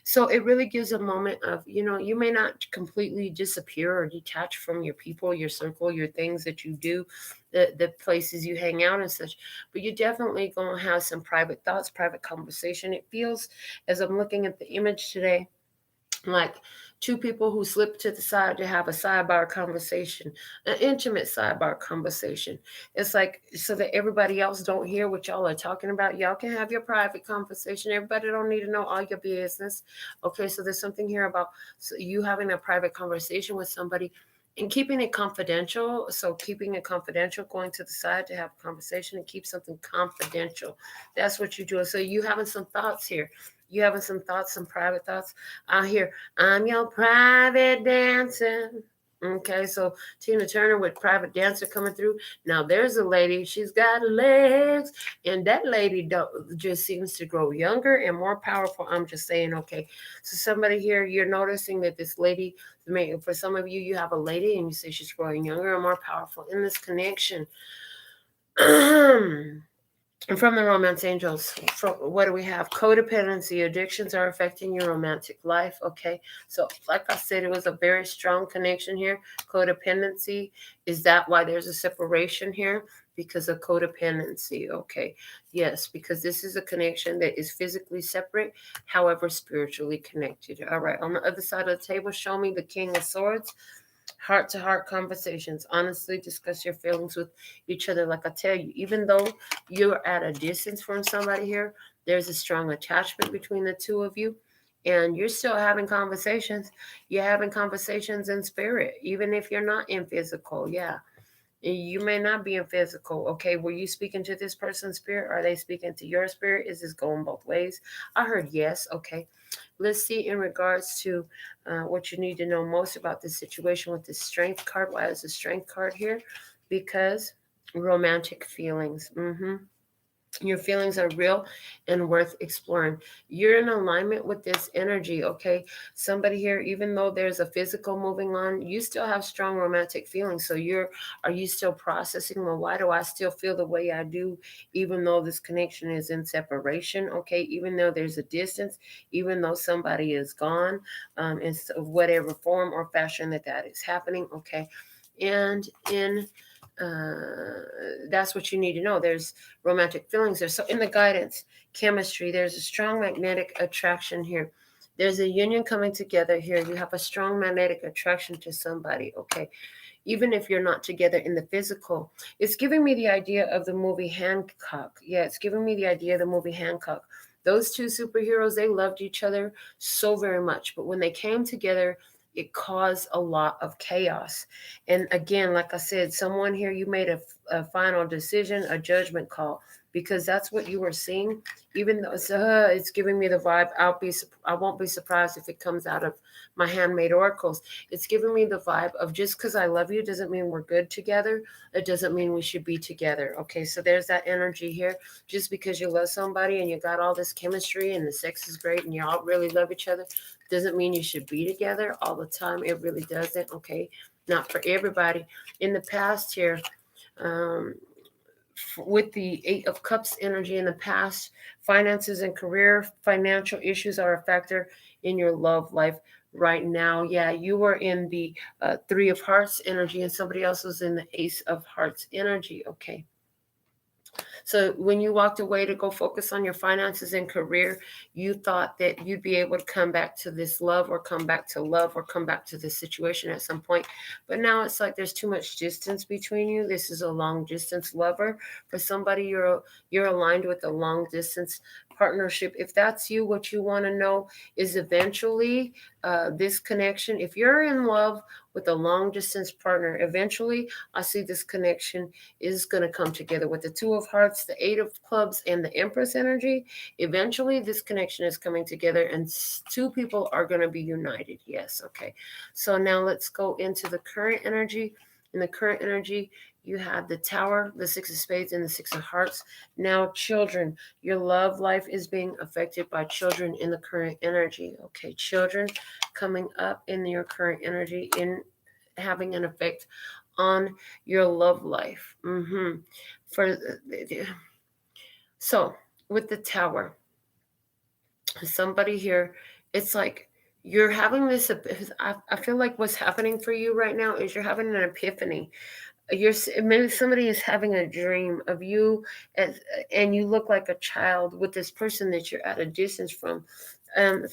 So it really gives a moment of, you may not completely disappear or detach from your people, your circle, your things that you do, the places you hang out and such, but you're definitely going to have some private thoughts, private conversation. It feels, as I'm looking at the image today, like two people who slip to the side to have a sidebar conversation, an intimate sidebar conversation. It's like so that everybody else don't hear what y'all are talking about. Y'all can have your private conversation. Everybody don't need to know all your business. Okay, so there's something here about you having a private conversation with somebody and keeping it confidential. So keeping it confidential, going to the side to have a conversation and keep something confidential. That's what you're doing. So you having some thoughts here. You having some thoughts, some private thoughts. I hear, I'm your private dancer. Okay, so Tina Turner with Private Dancer coming through. Now there's a lady, she's got legs, and that lady just seems to grow younger and more powerful. I'm just saying, okay. So somebody here, you're noticing that this lady, for some of you, you have a lady and you say she's growing younger and more powerful in this connection. And from the romance angels, what do we have? Codependency, addictions are affecting your romantic life. Okay, so like I said, it was a very strong connection here. Codependency, is that why there's a separation here? Because of codependency. Okay, yes, because this is a connection that is physically separate, however, spiritually connected. All right, on the other side of the table, show me the King of Swords. Heart-to-heart conversations. Honestly, discuss your feelings with each other. Like I tell you, even though you're at a distance from somebody here, there's a strong attachment between the two of you. And you're still having conversations. You're having conversations in spirit, even if you're not in physical. Yeah. You may not be in physical. Okay, were you speaking to this person's spirit? Are they speaking to your spirit? Is this going both ways? I heard yes. Okay, let's see in regards to what you need to know most about this situation with the strength card. Why is the strength card here? Because romantic feelings. Your feelings are real and worth exploring. You're in alignment with this energy, okay? Somebody here, even though there's a physical moving on, you still have strong romantic feelings. So are you still processing, well, why do I still feel the way I do, even though this connection is in separation, okay? Even though there's a distance, even though somebody is gone, in whatever form or fashion that is happening, okay? And in that's what you need to know. There's romantic feelings there. So in the guidance, chemistry, there's a strong magnetic attraction here. There's a union coming together here. You have a strong magnetic attraction to somebody, okay? Even if you're not together in the physical. It's giving me the idea of the movie Hancock. Yeah, it's giving me the idea of the movie Hancock. Those two superheroes, they loved each other so very much. But when they came together, it caused a lot of chaos. And again, like I said, someone here, you made a final decision, a judgment call, because that's what you were seeing. Even though it's giving me the vibe, I won't be surprised if it comes out of my handmade oracles. It's giving me the vibe of just because I love you doesn't mean we're good together. It doesn't mean we should be together. Okay, so there's that energy here. Just because you love somebody and you got all this chemistry and the sex is great and you all really love each other doesn't mean you should be together all the time. It really doesn't. Okay, not for everybody. In the past here, um, with the Eight of Cups energy in the past, finances and career, financial issues are a factor in your love life right now. Yeah, you were in the Three of Hearts energy and somebody else was in the Ace of Hearts energy. Okay. So when you walked away to go focus on your finances and career, you thought that you'd be able to come back to this love or come back to love or come back to this situation at some point. But now it's like there's too much distance between you. This is a long distance lover. For somebody, you're aligned with a long distance partnership. If that's you, what you want to know is eventually this connection. If you're in love with a long distance partner, eventually I see this connection is going to come together with the Two of Hearts, the Eight of Clubs, and the Empress energy. Eventually, this connection is coming together, and two people are going to be united. Yes, okay. So now let's go into the current energy. In the current energy, you had the Tower, the Six of Spades, and the Six of Hearts. Now, children, your love life is being affected by children in the current energy. Okay, children coming up in your current energy in having an effect on your love life. For so with the Tower, somebody here, it's like you're having this. I feel like what's happening for you right now is you're having an epiphany. Maybe somebody is having a dream of you and you look like a child with this person that you're at a distance from.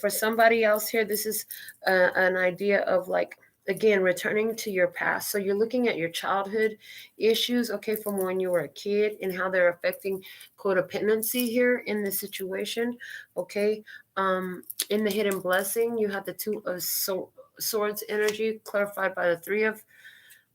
For somebody else here, this is an idea of like, again, returning to your past. So you're looking at your childhood issues, okay, from when you were a kid and how they're affecting codependency here in this situation, okay. In the hidden blessing, you have the Two of Swords energy clarified by the Three of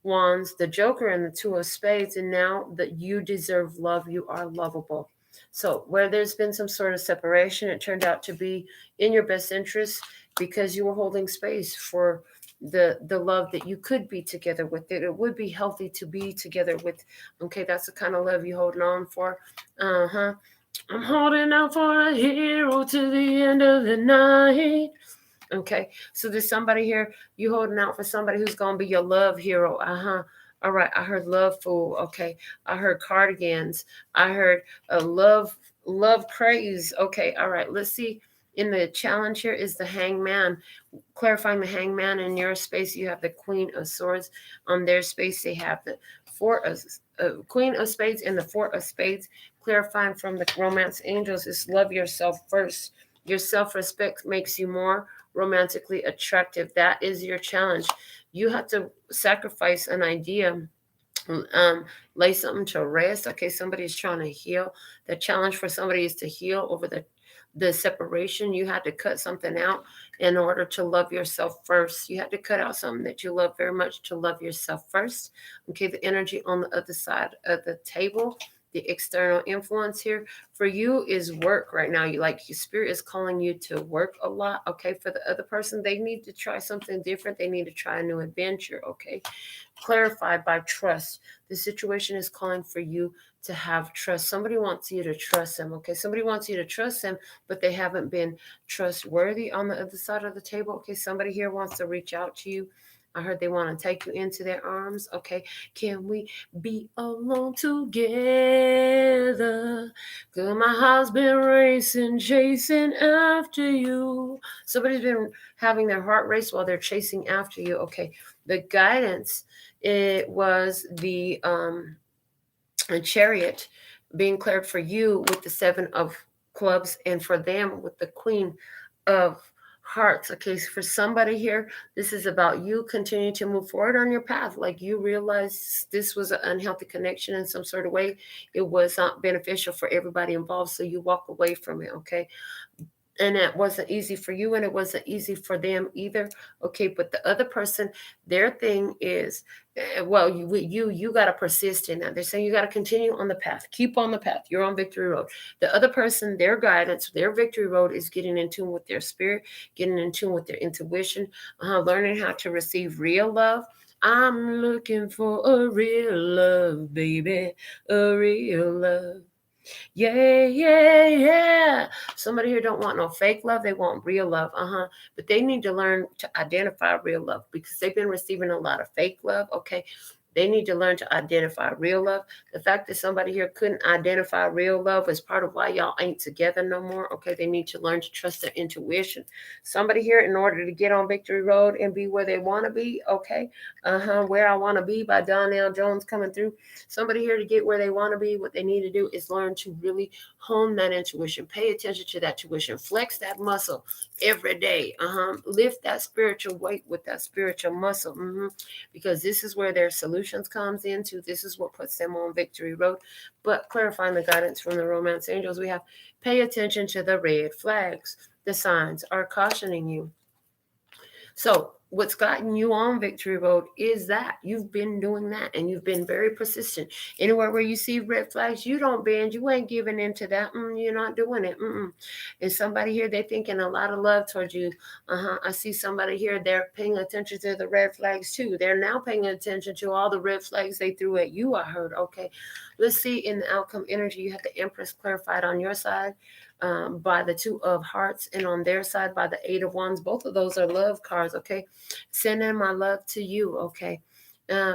Wands, the Joker, and the Two of Spades. And now that you deserve love, you are lovable. So where there's been some sort of separation, it turned out to be in your best interest because you were holding space for the love that you could be together with. It would be healthy to be together with. Okay, that's the kind of love you're holding on for. I'm holding out for a hero to the end of the night. Okay, so there's somebody here, you holding out for somebody who's going to be your love hero. All right, I heard love fool. Okay, I heard cardigans. I heard a love craze. Okay, all right, let's see. In the challenge here is the Hangman. Clarifying the Hangman. In your space, you have the Queen of Swords. On their space, they have the Queen of Spades and the Four of Spades. Clarifying from the Romance Angels is love yourself first. Your self-respect makes you more romantically attractive. That is your challenge. You have to sacrifice an idea, lay something to rest. Okay, somebody's trying to heal. The challenge for somebody is to heal over the separation. You had to cut something out in order to love yourself first. You had to cut out something that you love very much to love yourself first. Okay, the energy on the other side of the table, the external influence here for you is work right now. You like your spirit is calling you to work a lot. Okay, for the other person, they need to try something different. They need to try a new adventure. Okay, clarified by trust. The situation is calling for you to have trust. Somebody wants you to trust them. Okay, somebody wants you to trust them, but they haven't been trustworthy on the other side of the table. Okay, somebody here wants to reach out to you. I heard they want to take you into their arms. Okay, can we be alone together? Cause my heart's been racing, chasing after you. Somebody's been having their heart race while they're chasing after you. Okay, the guidance, it was the chariot being cleared for you with the 7 of clubs, and for them with the Queen of Hearts. Okay, so for somebody here, this is about you continuing to move forward on your path. Like you realize this was an unhealthy connection in some sort of way. It was not beneficial for everybody involved, so you walk away from it. Okay, and it wasn't easy for you, and it wasn't easy for them either. Okay, but the other person, their thing is, well, you got to persist in that. They're saying you got to continue on the path, keep on the path, you're on victory road. The other person, their guidance, their victory road is getting in tune with their spirit, getting in tune with their intuition, learning how to receive real love. I'm looking for a real love, baby, a real love. Yeah, yeah, yeah. Somebody here don't want no fake love. They want real love. But they need to learn to identify real love because they've been receiving a lot of fake love. Okay. They need to learn to identify real love. The fact that somebody here couldn't identify real love is part of why y'all ain't together no more. Okay. They need to learn to trust their intuition. Somebody here, in order to get on Victory Road and be where they want to be. Okay. Where I Want to Be by Donnell Jones coming through. Somebody here to get where they want to be, what they need to do is learn to really hone that intuition, pay attention to that tuition, flex that muscle every day. Lift that spiritual weight with that spiritual muscle. Because this is where their solutions comes into. This is what puts them on Victory Road. But clarifying the guidance from the romance angels, we have pay attention to the red flags. The signs are cautioning you. So what's gotten you on Victory Road is that you've been doing that, and you've been very persistent. Anywhere where you see red flags, you don't bend. You ain't giving into that. You're not doing it. And somebody here, they're thinking a lot of love towards you. I see somebody here, they're paying attention to the red flags too. They're now paying attention to all the red flags they threw at you, I heard. Okay, let's see in the outcome energy. You have the Empress clarified on your side. By the 2 of Hearts, and on their side by the 8 of Wands. Both of those are love cards. Okay, sending my love to you. Okay,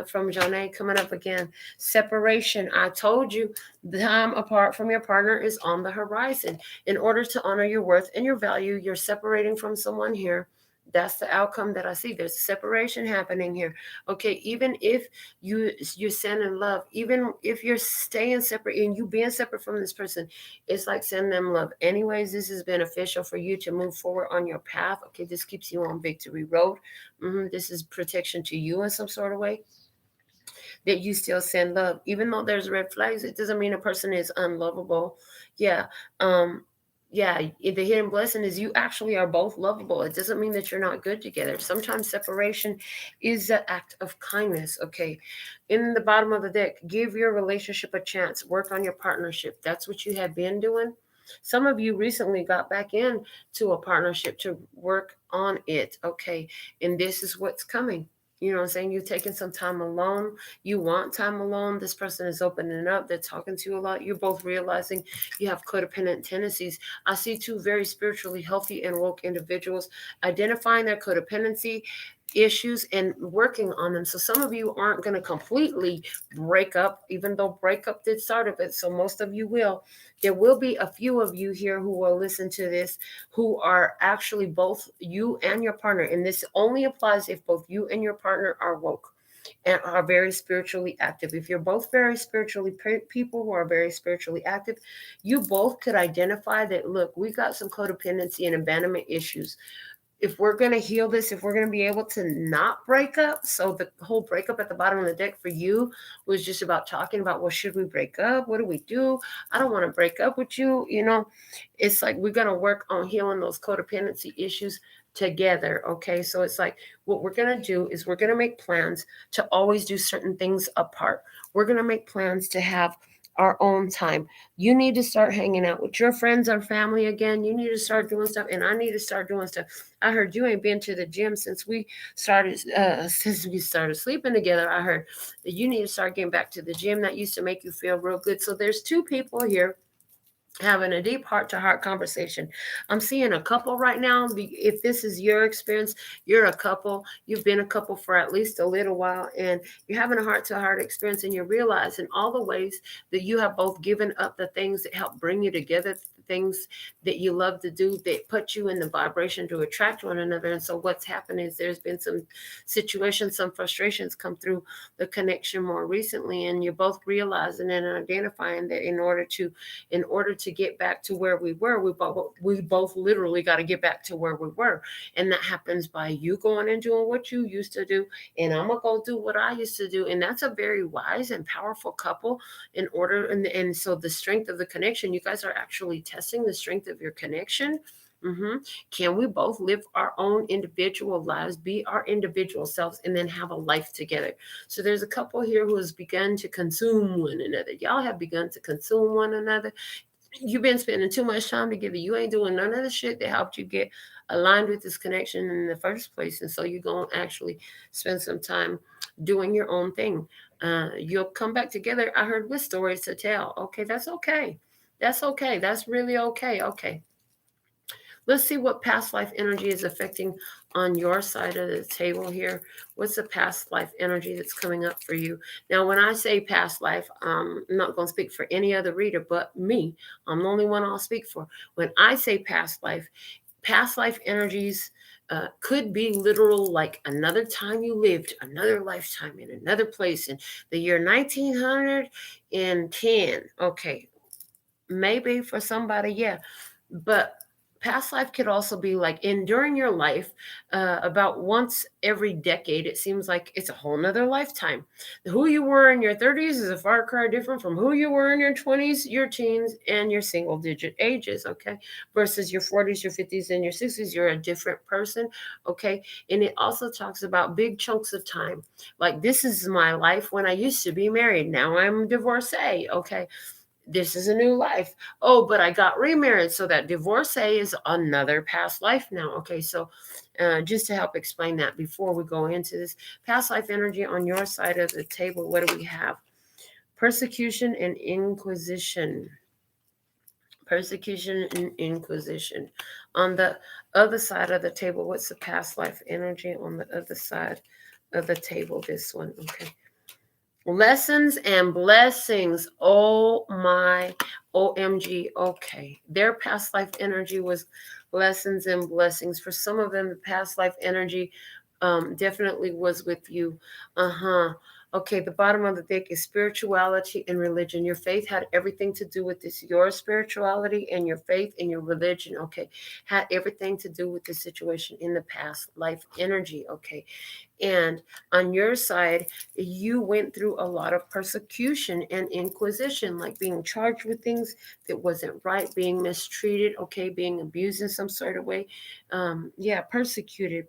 from Johnny coming up again. Separation. I told you the time apart from your partner is on the horizon. In order to honor your worth and your value, you're separating from someone here. That's the outcome that I see. There's a separation happening here. Okay, even if you're sending love, even if you're staying separate and you being separate from this person, it's like sending them love. Anyways, this is beneficial for you to move forward on your path. Okay, this keeps you on Victory Road. This is protection to you in some sort of way. That you still send love, even though there's red flags. It doesn't mean a person is unlovable. Yeah. The hidden blessing is you actually are both lovable. It doesn't mean that you're not good together. Sometimes separation is an act of kindness. Okay, in the bottom of the deck, give your relationship a chance. Work on your partnership. That's what you have been doing. Some of you recently got back into a partnership to work on it. Okay, and this is what's coming. You know what I'm saying? You're taking some time alone. You want time alone. This person is opening up. They're talking to you a lot. You're both realizing you have codependent tendencies. I see 2 very spiritually healthy and woke individuals identifying their codependency issues and working on them. So some of you aren't going to completely break up, even though breakup did start of it. So most of you will. There will be a few of you here who will listen to this who are actually both you and your partner. And this only applies if both you and your partner are woke and are very spiritually active. If you're both very spiritually people who are very spiritually active, you both could identify that, look, we got some codependency and abandonment issues. if we're going to heal this, if we're going to be able to not break up. So the whole breakup at the bottom of the deck for you was just about talking about, well, should we break up? What do we do? I don't want to break up with you. You know, it's like we're going to work on healing those codependency issues together. Okay. So it's like what we're going to do is we're going to make plans to always do certain things apart. We're going to make plans to have our own time. You need to start hanging out with your friends or family again. You need to start doing stuff, and I need to start doing stuff. I heard you ain't been to the gym since we started sleeping together. I heard that you need to start getting back to the gym. That used to make you feel real good. So there's two people here having a deep heart-to-heart conversation. I'm seeing a couple right now. If this is your experience, you're a couple, you've been a couple for at least a little while, and you're having a heart-to-heart experience, and you're realizing all the ways that you have both given up the things that help bring you together, the things that you love to do that put you in the vibration to attract one another. And so what's happened is there's been some situations, some frustrations come through the connection more recently, and you're both realizing and identifying that in order to get back to where we were, we both literally got to get back to where we were. And that happens by you going and doing what you used to do, and I'm gonna go do what I used to do. And that's a very wise and powerful couple in order. And so the strength of the connection, you guys are actually testing the strength of your connection. Can we both live our own individual lives, be our individual selves, and then have a life together? So there's a couple here who has begun to consume one another. Y'all have begun to consume one another. You've been spending too much time together. You ain't doing none of the shit that helped you get aligned with this connection in the first place. And so you're going to actually spend some time doing your own thing. You'll come back together. I heard with stories to tell. Okay, that's okay. That's okay. That's really okay. Okay. Let's see what past life energy is affecting on your side of the table here. What's the past life energy that's coming up for you? Now, when I say past life, I'm not going to speak for any other reader but me. I'm the only one I'll speak for. When I say past life energies could be literal, like another time you lived, another lifetime in another place in the year 1910. Okay, maybe for somebody, yeah. But past life could also be like during your life, about once every decade. It seems like it's a whole nother lifetime. Who you were in your 30s is a far cry different from who you were in your 20s, your teens, and your single digit ages. Okay, versus your 40s, your 50s, and your 60s. You're a different person. Okay, and it also talks about big chunks of time. Like, this is my life when I used to be married. Now I'm divorcee. Okay, this is a new life. Oh, but I got remarried. So that divorcee is another past life now. Okay, so just to help explain that before we go into this past life energy on your side of the table, what do we have? Persecution and inquisition. Persecution and inquisition. On the other side of the table, what's the past life energy on the other side of the table? This one. Okay. Lessons and blessings. Oh my OMG. Okay. Their past life energy was lessons and blessings. For some of them, the past life energy definitely was with you. Okay, the bottom of the deck is spirituality and religion. Your faith had everything to do with this. Your spirituality and your faith and your religion, okay, had everything to do with the situation in the past life energy, okay. And on your side, you went through a lot of persecution and inquisition, like being charged with things that wasn't right, being mistreated, okay, being abused in some sort of way. Persecuted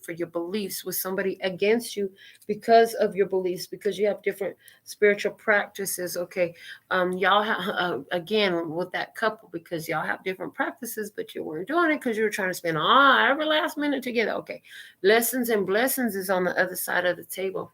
for your beliefs. Was somebody against you because of your beliefs, because you have different spiritual practices, okay. Y'all have, again, with that couple, because y'all have different practices, but you weren't doing it because you were trying to spend every last minute together, okay. Lessons and blessings is on the other side of the table.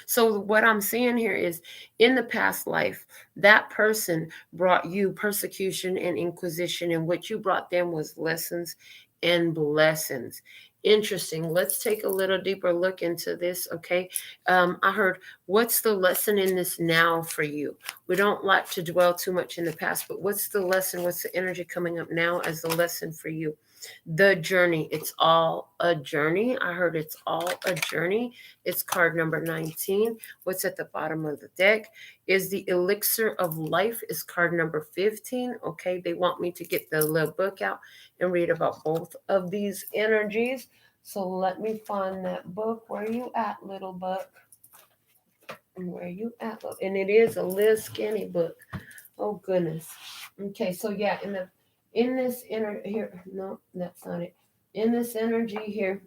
So what I'm seeing here is, in the past life, that person brought you persecution and inquisition, and what you brought them was lessons and blessings. Interesting. Let's take a little deeper look into this, okay? I heard, what's the lesson in this now for you? We don't like to dwell too much in the past, but what's the lesson? What's the energy coming up now as the lesson for you? The journey. It's all a journey. I heard it's all a journey. It's card number 19. What's at the bottom of the deck is the elixir of life is card number 15. Okay, they want me to get the little book out and read about both of these energies. So let me find that book. Where are you at, little book? Where are you at? And it is a little skinny book. Oh goodness. Okay, so yeah, in this inner here, no, that's not it. In this energy here,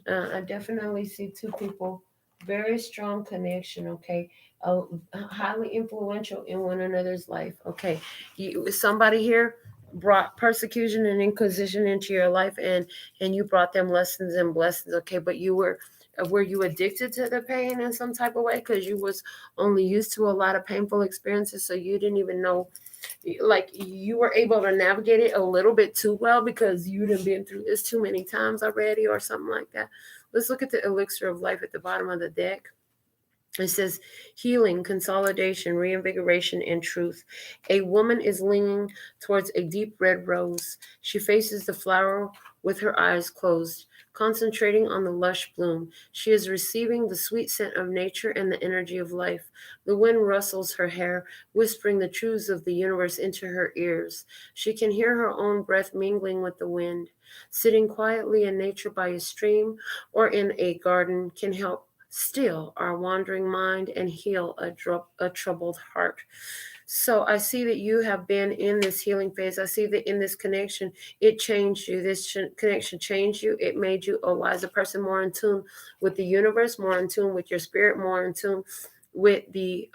I definitely see two people, very strong connection. Okay, highly influential in one another's life. Okay, somebody here brought persecution and inquisition into your life, and you brought them lessons and blessings. Okay, but were you addicted to the pain in some type of way because you was only used to a lot of painful experiences, so you didn't even know, like you were able to navigate it a little bit too well because you'd have been through this too many times already or something like that. Let's look at the elixir of life at the bottom of the deck. It says healing, consolidation, reinvigoration, and truth. A woman is leaning towards a deep red rose. She faces the flower with her eyes closed, concentrating on the lush bloom. She is receiving the sweet scent of nature and the energy of life. The wind rustles her hair, whispering the truths of the universe into her ears. She can hear her own breath mingling with the wind. Sitting quietly in nature by a stream or in a garden can help still our wandering mind and heal a troubled heart. So I see that you have been in this healing phase. I see that in this connection, it changed you. This connection changed you. It made you a wiser person, more in tune with the universe, more in tune with your spirit, more in tune with the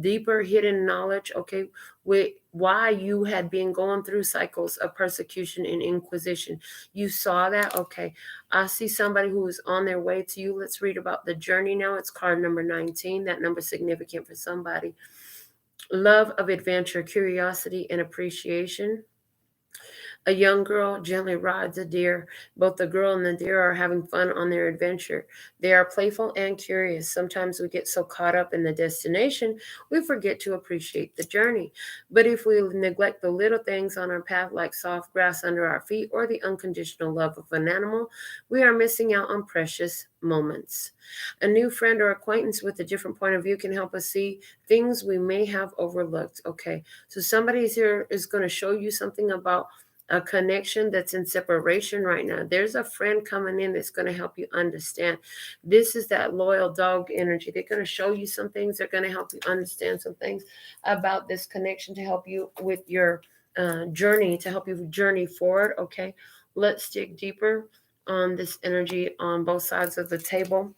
deeper hidden knowledge, okay, with why you had been going through cycles of persecution and inquisition. You saw that, okay. I see somebody who is on their way to you. Let's read about the journey now. It's card number 19. That number is significant for somebody. Love of adventure, curiosity, and appreciation. A young girl gently rides a deer. Both the girl and the deer are having fun on their adventure. They are playful and curious. Sometimes we get so caught up in the destination, we forget to appreciate the journey. But if we neglect the little things on our path, like soft grass under our feet or the unconditional love of an animal, we are missing out on precious moments. A new friend or acquaintance with a different point of view can help us see things we may have overlooked. Okay, so somebody here is going to show you something about a connection that's in separation right now. There's a friend coming in that's going to help you understand. This is that loyal dog energy. They're going to show you some things. They're going to help you understand some things about this connection to help you with your journey, to help you journey forward. Okay, let's dig deeper on this energy on both sides of the table.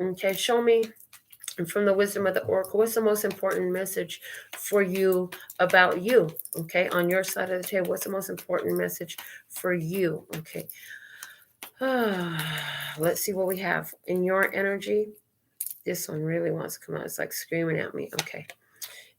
Okay, show me from the wisdom of the oracle, what's the most important message for you about you? Okay, on your side of the table, what's the most important message for you? Okay, let's see what we have in your energy. This one really wants to come out. It's like screaming at me. Okay,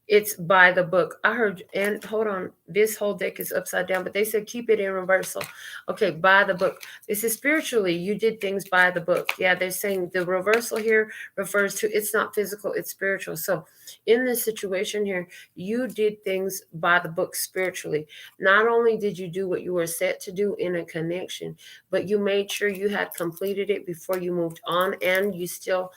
it's by the book. I heard, and hold on, this whole deck is upside down, but they said keep it in reversal. Okay, by the book. This is spiritually, you did things by the book. Yeah, they're saying the reversal here refers to it's not physical, it's spiritual. So in this situation here, you did things by the book spiritually. Not only did you do what you were set to do in a connection, but you made sure you had completed it before you moved on, and you still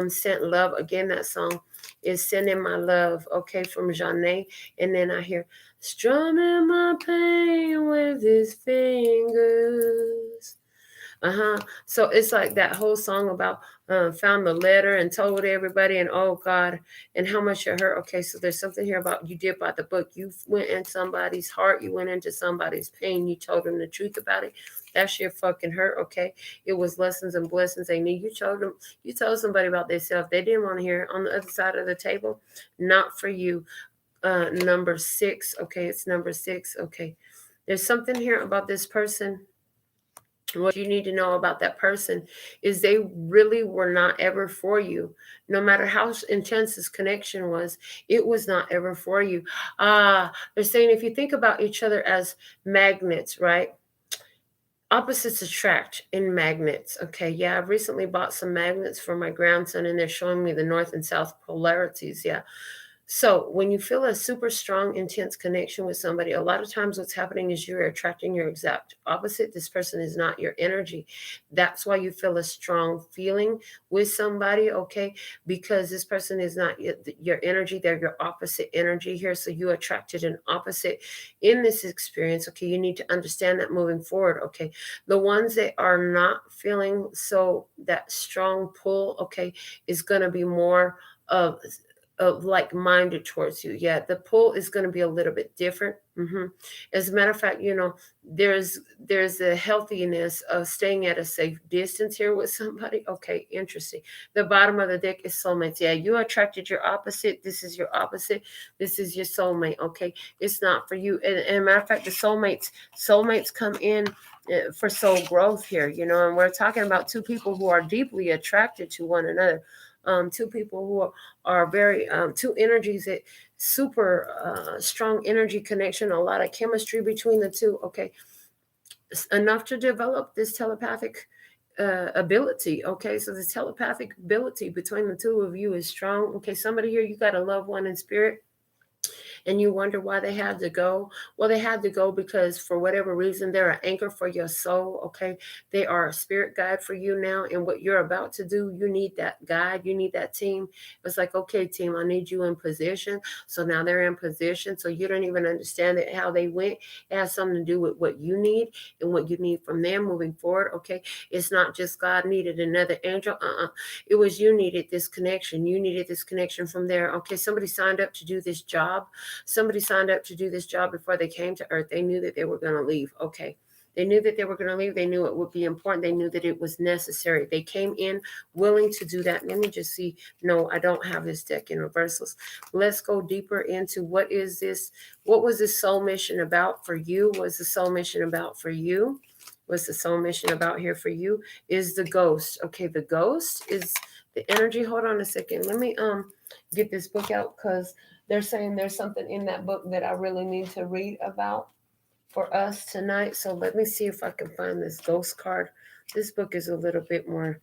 sent love. Again, that song is Sending My Love, okay, from Jeanne. And then I hear, strumming my pain with his fingers. So it's like that whole song about found the letter and told everybody, and oh God, and how much it hurt. Okay, so there's something here about you did by the book. You went in somebody's heart. You went into somebody's pain. You told them the truth about it. That shit fucking hurt. Okay, it was lessons and blessings they need. You told them. You told somebody about themselves. They didn't want to hear it. On the other side of the table, not for you. Number 6. Okay, it's number 6. Okay, there's something here about this person. What you need to know about that person is they really were not ever for you. No matter how intense this connection was, it was not ever for you. They're saying if you think about each other as magnets, right? Opposites attract in magnets. Okay, yeah, I've recently bought some magnets for my grandson, and they're showing me the north and south polarities. Yeah, So when you feel a super strong, intense connection with somebody, a lot of times what's happening is you're attracting your exact opposite. This person is not your energy. That's why you feel a strong feeling with somebody, okay? Because this person is not your energy. They're your opposite energy here. So you attracted an opposite in this experience, okay? You need to understand that moving forward, okay? The ones that are not feeling so that strong pull, okay, is going to be more of like-minded towards you. Yeah, the pull is going to be a little bit different. As a matter of fact, there's a healthiness of staying at a safe distance here with somebody. Okay, interesting. The bottom of the deck is soulmates. Yeah, you attracted your opposite. This is your opposite. This is your soulmate. Okay, it's not for you. And a matter of fact, the soulmates come in for soul growth here. And we're talking about two people who are deeply attracted to one another. Two people who are very two energies that super strong energy connection, a lot of chemistry between the two. Okay, enough to develop this telepathic ability. Okay, so this telepathic ability between the two of you is strong. Okay, somebody here, you got a loved one in spirit and you wonder why they had to go. Well, they had to go because for whatever reason, they're an anchor for your soul, okay? They are a spirit guide for you now. And what you're about to do, you need that guide. You need that team. It's like, okay, team, I need you in position. So now they're in position. So you don't even understand it, how they went. It has something to do with what you need and what you need from them moving forward, okay? It's not just God needed another angel. It was you needed this connection. You needed this connection from there. Okay, somebody signed up to do this job. Somebody signed up to do this job before they came to Earth. They knew that they were going to leave. Okay. They knew that they were going to leave. They knew it would be important. They knew that it was necessary. They came in willing to do that. Let me just see. No, I don't have this deck in reversals. Let's go deeper into what is this? What was the soul mission about for you? What's the soul mission about for you? What's the soul mission about here for you? Is the ghost. Okay, the ghost is the energy. Hold on a second. Let me get this book out because they're saying there's something in that book that I really need to read about for us tonight. So let me see if I can find this ghost card. This book is a little bit more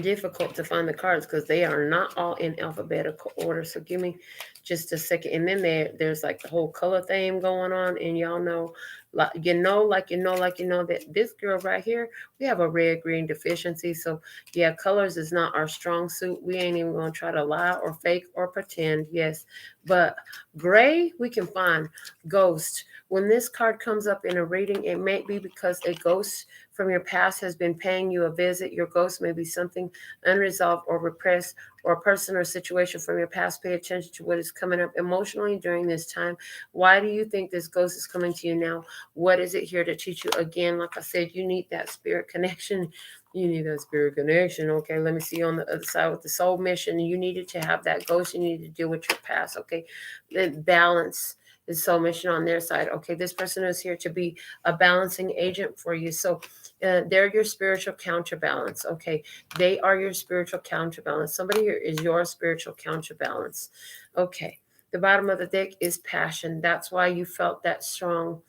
difficult to find the cards because they are not all in alphabetical order. So give me just a second. And then there's like the whole color theme going on. And y'all know, that this girl right here, we have a red-green deficiency. So yeah, colors is not our strong suit. We ain't even going to try to lie or fake or pretend. Yes. But gray, we can find. Ghost. When this card comes up in a reading, it may be because a ghost from your past has been paying you a visit. Your ghost may be something unresolved or repressed, or a person or situation from your past. Pay attention to what is coming up emotionally during this time. Why do you think this ghost is coming to you now? What is it here to teach you? Again, like I said, you need that spirit connection. You need that spirit connection. Okay, let me see on the other side with the soul mission. You needed to have that ghost. You need to deal with your past. Okay, then balance the soul mission on their side. Okay, this person is here to be a balancing agent for you. So they're your spiritual counterbalance. Okay, they are your spiritual counterbalance. Somebody here is your spiritual counterbalance. Okay, the bottom of the deck is passion. That's why you felt that strong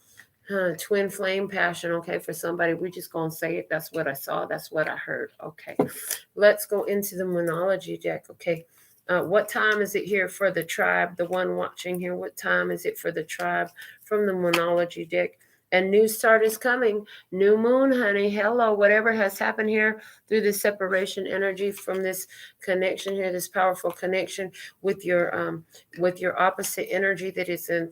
twin flame passion. Okay, for somebody, we're just gonna say it. That's what I saw. That's what I heard. Okay, let's go into the Moonology deck. Okay. What time is it here for the tribe? The one watching here, what time is it for the tribe from the Moonology deck? A new start is coming. New moon, honey. Hello. Whatever has happened here through this separation energy from this connection here, this powerful connection with your opposite energy that is in.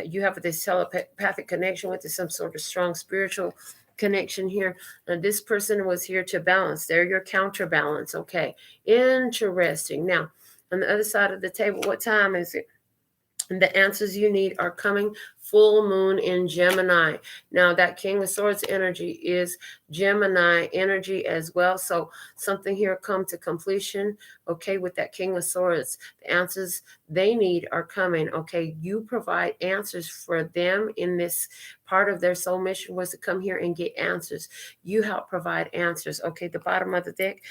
You have this telepathic connection with some sort of strong spiritual connection here. This person was here to balance. They're your counterbalance. Okay. Interesting. Now, on the other side of the table, what time is it? And the answers you need are coming. Full moon in Gemini. Now that King of Swords energy is Gemini energy as well. So something here come to completion. Okay, with that King of Swords, the answers they need are coming. Okay, you provide answers for them in this part of their soul mission was to come here and get answers. You help provide answers. Okay, the bottom of the deck,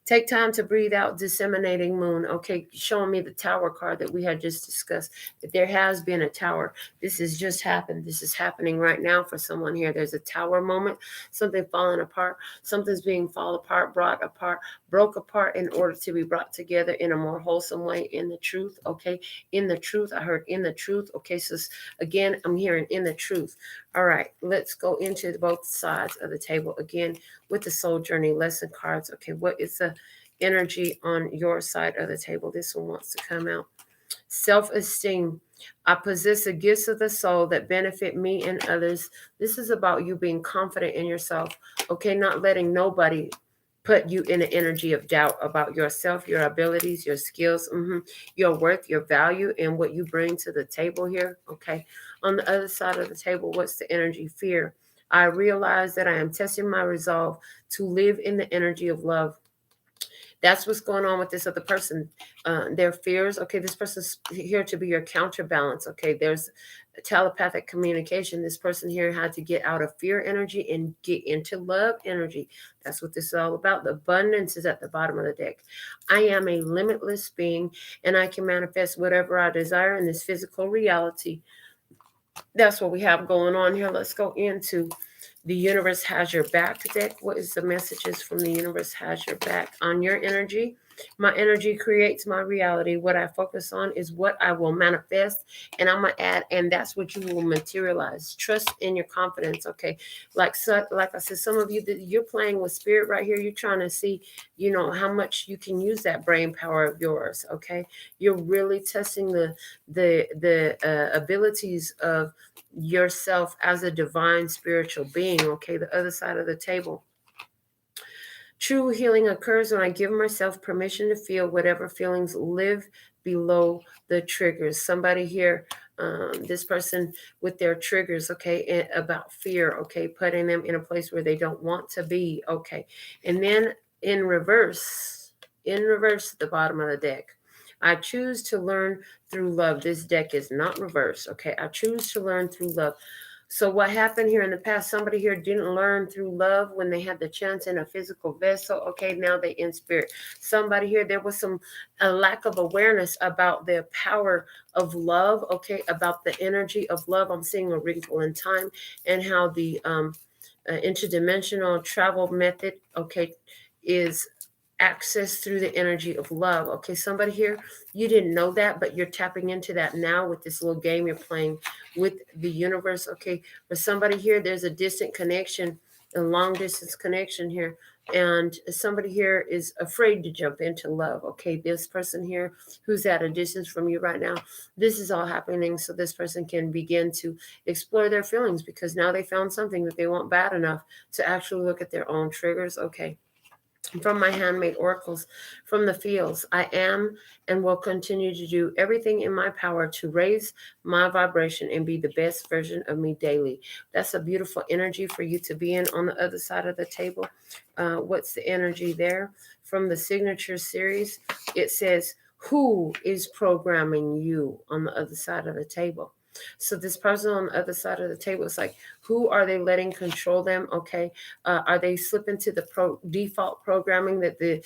take time to breathe out, disseminating moon. Okay, showing me the tower card that we had just discussed, that there has been a tower This has just happened. This is happening right now for someone here. There's a tower moment, something falling apart, something's being fall apart, brought apart, broke apart in order to be brought together in a more wholesome way in the truth. Okay, in the truth. I heard in the truth. Okay, so again, I'm hearing in the truth. All right, let's go into both sides of the table again with the soul journey lesson cards. Okay, what is the energy on your side of the table? This one wants to come out. Self-esteem. I possess the gifts of the soul that benefit me and others. This is about you being confident in yourself. Okay, not letting nobody put you in an energy of doubt about yourself, your abilities, your skills, your worth, your value, and what you bring to the table here. Okay, on the other side of the table, what's the energy? Fear. I realize that I am testing my resolve to live in the energy of love. That's what's going on with this other person. Their fears. Okay, this person's here to be your counterbalance. Okay, there's telepathic communication. This person here had to get out of fear energy and get into love energy. That's what this is all about. The abundance is at the bottom of the deck. I am a limitless being, and I can manifest whatever I desire in this physical reality. That's what we have going on here. Let's go into the universe has your back deck. What is the messages from the universe has your back on your energy? My energy creates my reality. What I focus on is what I will manifest, and I'm gonna add, and that's what you will materialize. Trust in your confidence. Okay, like I said, some of you that you're playing with spirit right here. You're trying to see, how much you can use that brain power of yours. Okay, you're really testing the abilities of yourself as a divine spiritual being. Okay, the other side of the table. True healing occurs when I give myself permission to feel whatever feelings live below the triggers. Somebody here, this person with their triggers, okay, about fear, okay, putting them in a place where they don't want to be, okay. And then in reverse, at the bottom of the deck, I choose to learn through love. This deck is not reversed, okay. I choose to learn through love. So what happened here in the past, somebody here didn't learn through love when they had the chance in a physical vessel. Okay, now they in spirit. Somebody here, there was a lack of awareness about the power of love. Okay, about the energy of love. I'm seeing a wrinkle in time and how the interdimensional travel method, okay, is access through the energy of love. Okay, somebody here, you didn't know that, but you're tapping into that now with this little game you're playing with the universe. Okay, for somebody here, there's a distant connection, a long distance connection here, and somebody here is afraid to jump into love. Okay, this person here who's at a distance from you right now, this is all happening so this person can begin to explore their feelings, because now they found something that they want bad enough to actually look at their own triggers. Okay, from my handmade oracles from the fields, I am and will continue to do everything in my power to raise my vibration and be the best version of me daily. That's a beautiful energy for you to be in. On the other side of the table, what's the energy there? From the signature series, it says, who is programming you on the other side of the table? So this person on the other side of the table is like, who are they letting control them? Okay, are they slipping to the default programming that the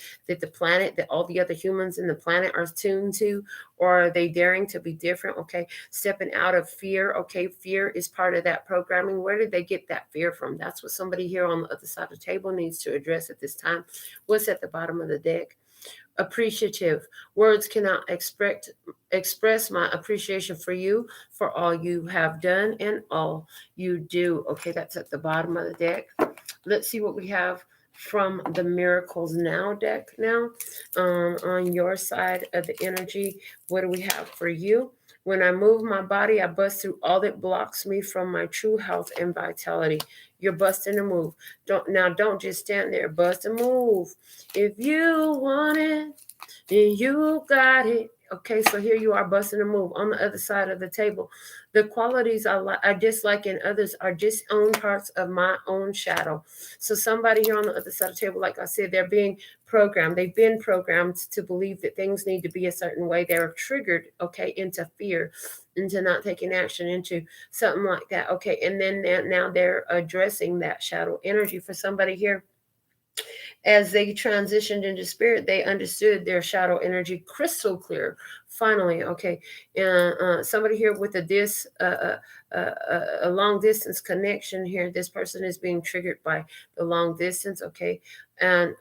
planet, that all the other humans in the planet are tuned to, or are they daring to be different? Okay, stepping out of fear. Okay, fear is part of that programming. Where did they get that fear from? That's what somebody here on the other side of the table needs to address at this time. What's at the bottom of the deck? Appreciative. Words cannot express my appreciation for you, for all you have done and all you do. Okay, that's at the bottom of the deck. Let's see what we have from the Miracles Now deck now. On your side of the energy, what do we have for you? When I move my body, I bust through all that blocks me from my true health and vitality. You're busting a move. Don't just stand there. Bust a move. If you want it, then you got it. Okay, so here you are busting a move on the other side of the table. The qualities I dislike in others are just own parts of my own shadow. So somebody here on the other side of the table, like I said, they're being programmed. They've been programmed to believe that things need to be a certain way. They're triggered, okay, into fear, into not taking action, into something like that. Okay, and then now they're addressing that shadow energy. For somebody here, As they transitioned into spirit, they understood their shadow energy crystal clear. Finally, okay. And somebody here with a long distance connection here. This person is being triggered by the long distance, okay. And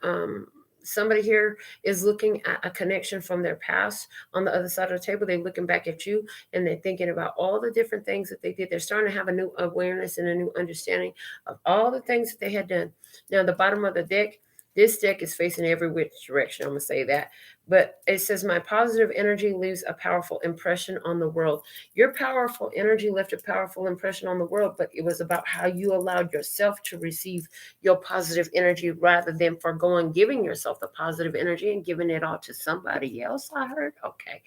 somebody here is looking at a connection from their past on the other side of the table. They're looking back at you and they're thinking about all the different things that they did. They're starting to have a new awareness and a new understanding of all the things that they had done. Now, the bottom of the deck, this deck is facing every which direction. I'm going to say that. But it says, my positive energy leaves a powerful impression on the world. Your powerful energy left a powerful impression on the world, but it was about how you allowed yourself to receive your positive energy rather than foregoing giving yourself the positive energy and giving it all to somebody else, I heard. Okay.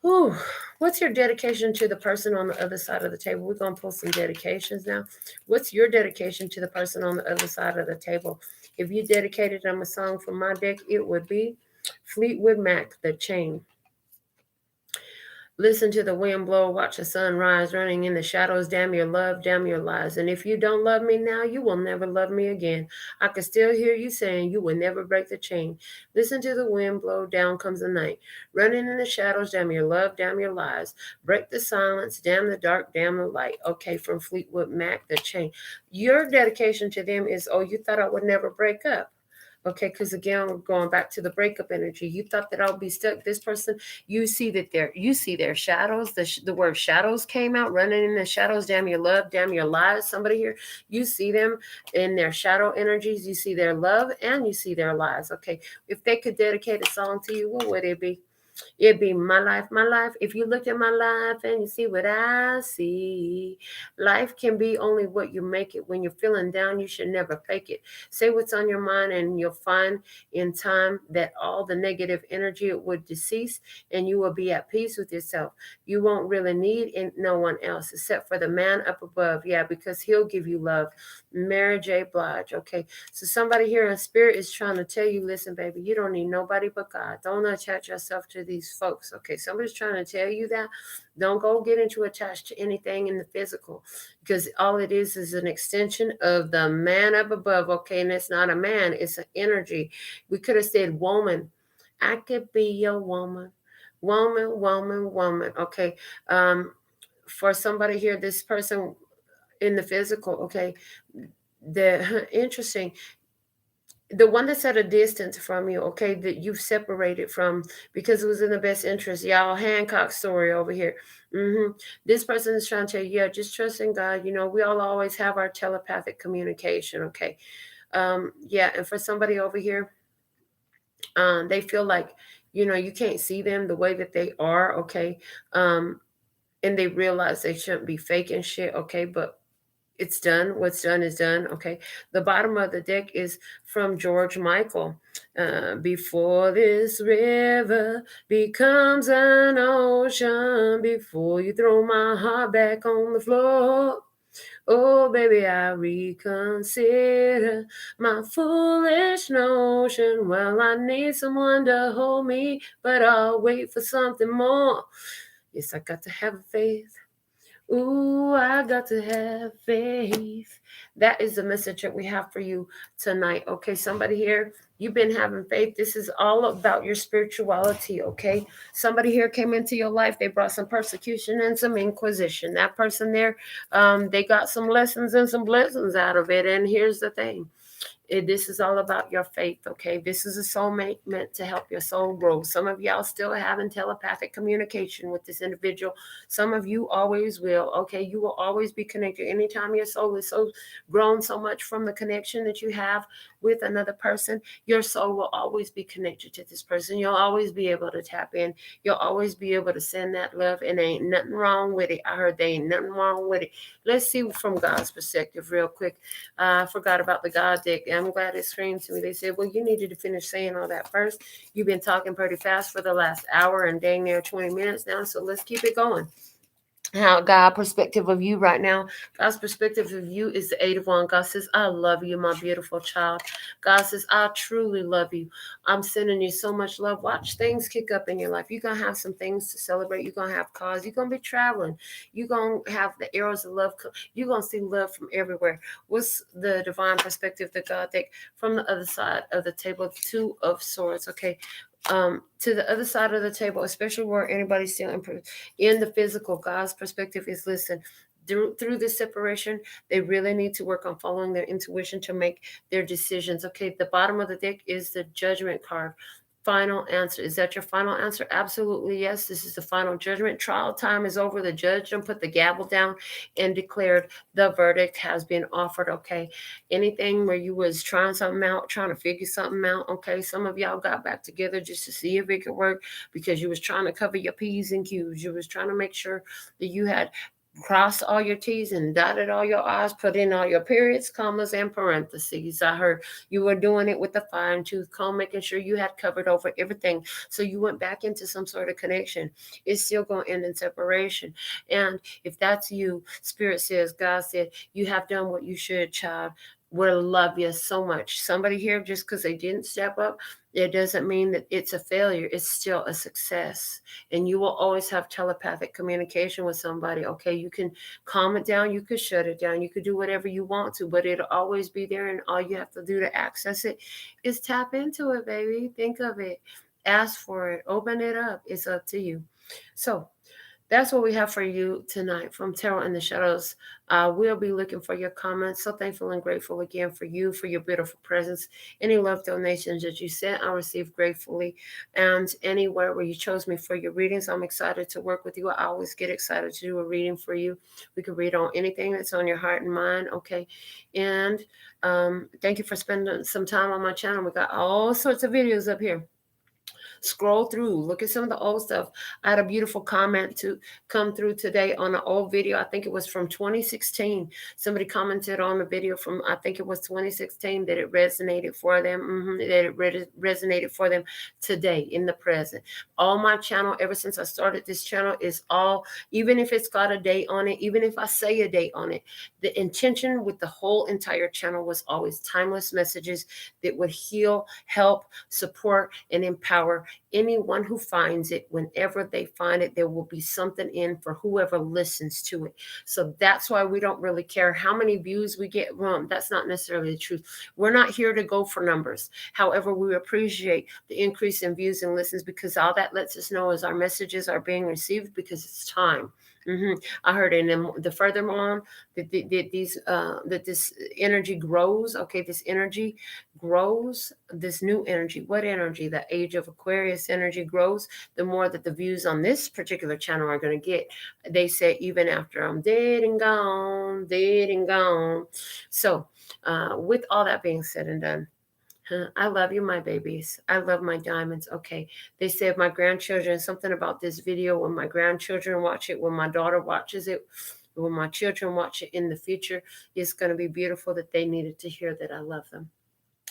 Ooh, what's your dedication to the person on the other side of the table? We're going to pull some dedications now. What's your dedication to the person on the other side of the table? If you dedicated them a song from my deck, it would be Fleetwood Mac, The Chain. Listen to the wind blow, watch the sun rise, running in the shadows, damn your love, damn your lies. And if you don't love me now, you will never love me again. I can still hear you saying you will never break the chain. Listen to the wind blow, down comes the night. Running in the shadows, damn your love, damn your lies. Break the silence, damn the dark, damn the light. Okay, from Fleetwood Mac, The Chain. Your dedication to them is, oh, you thought I would never break up. Okay, because again, we're going back to the breakup energy. You thought that I'll be stuck. This person, you see their shadows. The word shadows came out, running in the shadows. Damn your love, damn your lies. Somebody here, you see them in their shadow energies. You see their love and you see their lies. Okay, if they could dedicate a song to you, what would it be? It'd be my life, my life. If you look at my life and you see what I see, life can be only what you make it. When you're feeling down, you should never fake it. Say what's on your mind, and you'll find in time that all the negative energy would decease, and you will be at peace with yourself. You won't really need no one else except for the man up above. Yeah, because he'll give you love. Mary J. Blige. Okay, so somebody here in spirit is trying to tell you, listen, baby, you don't need nobody but God. Don't attach yourself to these folks. Okay, somebody's trying to tell you that. Don't go get into attached to anything in the physical, because all it is an extension of the man up above. Okay, and it's not a man, it's an energy. We could have said woman. I could be your woman. Woman, woman, woman. Okay. For somebody here, this person in the physical, okay, the interesting, the one that's at a distance from you, okay, that you've separated from because it was in the best interest. Y'all Hancock story over here. This person is trying to tell you, yeah, just trust in God. You know, we all always have our telepathic communication, okay. Yeah, and for somebody over here, they feel like, you know, you can't see them the way that they are, okay. And they realize they shouldn't be faking shit, okay, but it's done. What's done is done. Okay. The bottom of the deck is from George Michael. Before this river becomes an ocean, before you throw my heart back on the floor, oh, baby, I reconsider my foolish notion. Well, I need someone to hold me, but I'll wait for something more. Yes, I got to have faith. Ooh, I got to have faith. That is the message that we have for you tonight. Okay, somebody here, you've been having faith. This is all about your spirituality. Okay, somebody here came into your life. They brought some persecution and some inquisition. That person there, they got some lessons and some blessings out of it. And here's the thing. This is all about your faith, okay? This is a soulmate meant to help your soul grow. Some of y'all still having telepathic communication with this individual. Some of you always will, okay? You will always be connected. Anytime your soul is so grown so much from the connection that you have with another person, your soul will always be connected to this person. You'll always be able to tap in. You'll always be able to send that love, and ain't nothing wrong with it. I heard there ain't nothing wrong with it. Let's see from God's perspective real quick. I forgot about the God deck. I'm glad it screamed to me. They said, well, you needed to finish saying all that first. You've been talking pretty fast for the last hour and dang near 20 minutes now, so let's keep it going. how God perspective of you right now. God's perspective of you is the 8 of Wands. God says, I love you, my beautiful child. God says, I truly love you. I'm sending you so much love. Watch things kick up in your life. You're going to have some things to celebrate. You're going to have cause. You're going to be traveling. You're going to have the arrows of love. You're going to see love from everywhere. What's the divine perspective that God take from the other side of the table? 2 of Swords, okay? To the other side of the table, especially where anybody's still in the physical, God's perspective is, listen, through this separation, they really need to work on following their intuition to make their decisions. Okay, the bottom of the deck is the Judgment card. Final answer. Is that your final answer? Absolutely yes. This is the final judgment. Trial time is over. The judge done put the gavel down and declared the verdict has been offered. Okay. Anything where you was trying something out, trying to figure something out. Okay. Some of y'all got back together just to see if it could work because you was trying to cover your P's and Q's. You was trying to make sure that you had crossed all your T's and dotted all your I's, put in all your periods, commas, and parentheses. I heard you were doing it with a fine tooth comb, making sure you had covered over everything. So you went back into some sort of connection. It's still going to end in separation. And if that's you, Spirit says, God said, you have done what you should, child. We'll love you so much. Somebody here, just because they didn't step up, it doesn't mean that it's a failure. It's still a success. And you will always have telepathic communication with somebody. Okay, you can calm it down. You could shut it down. You could do whatever you want to, but it'll always be there. And all you have to do to access it is tap into it, baby. Think of it. Ask for it. Open it up. It's up to you. So that's what we have for you tonight from Tarot in the Shadows. We'll be looking for your comments. So thankful and grateful again for you, for your beautiful presence. Any love donations that you sent, I receive gratefully. And anywhere where you chose me for your readings, I'm excited to work with you. I always get excited to do a reading for you. We can read on anything that's on your heart and mind, okay? And thank you for spending some time on my channel. We got all sorts of videos up here. Scroll through, look at some of the old stuff. I had a beautiful comment to come through today on an old video. I think it was from 2016. Somebody commented on the video from, I think it was 2016, that it resonated for them, that it resonated for them today in the present. All my channel, ever since I started this channel, is all, even if it's got a date on it, even if I say a date on it, the intention with the whole entire channel was always timeless messages that would heal, help, support, and empower anyone who finds it. Whenever they find it, there will be something in for whoever listens to it. So that's why we don't really care how many views we get. That's not necessarily the truth. We're not here to go for numbers. However, we appreciate the increase in views and listens, because all that lets us know is our messages are being received, because it's time. I heard it. And the further on that this energy grows, okay, this energy grows, this new energy. What energy? The age of Aquarius energy grows, the more that the views on this particular channel are going to get. They say even after I'm dead and gone, dead and gone. So with all that being said and done, I love you, my babies. I love my diamonds. Okay. They said my grandchildren, something about this video, when my grandchildren watch it, when my daughter watches it, when my children watch it in the future, it's going to be beautiful, that they needed to hear that I love them.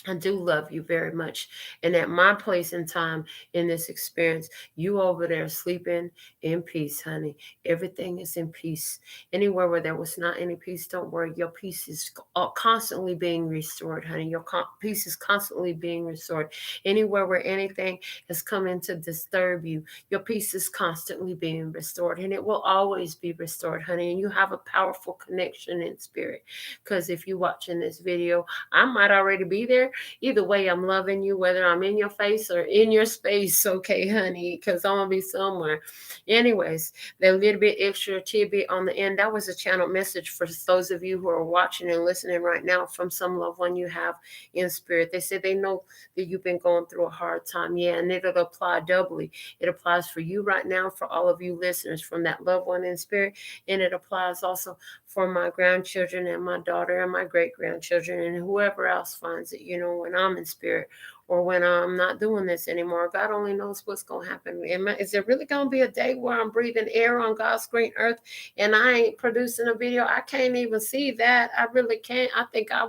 I do love you very much. And at my place in time in this experience, you over there sleeping in peace, honey. Everything is in peace. Anywhere where there was not any peace, don't worry. Your peace is constantly being restored, honey. Your peace is constantly being restored. Anywhere where anything has come in to disturb you, your peace is constantly being restored. And it will always be restored, honey. And you have a powerful connection in spirit. Because if you're watching this video, I might already be there. Either way, I'm loving you, whether I'm in your face or in your space, okay, honey, because I'm going to be somewhere. Anyways, that little bit extra tidbit on the end, that was a channel message for those of you who are watching and listening right now from some loved one you have in spirit. They said they know that you've been going through a hard time. Yeah, and it'll apply doubly. It applies for you right now, for all of you listeners from that loved one in spirit, and it applies also for my grandchildren and my daughter and my great-grandchildren and whoever else finds it, when I'm in spirit or when I'm not doing this anymore. God only knows what's going to happen. Is there really going to be a day where I'm breathing air on God's green earth and I ain't producing a video? I can't even see that. I really can't. I think I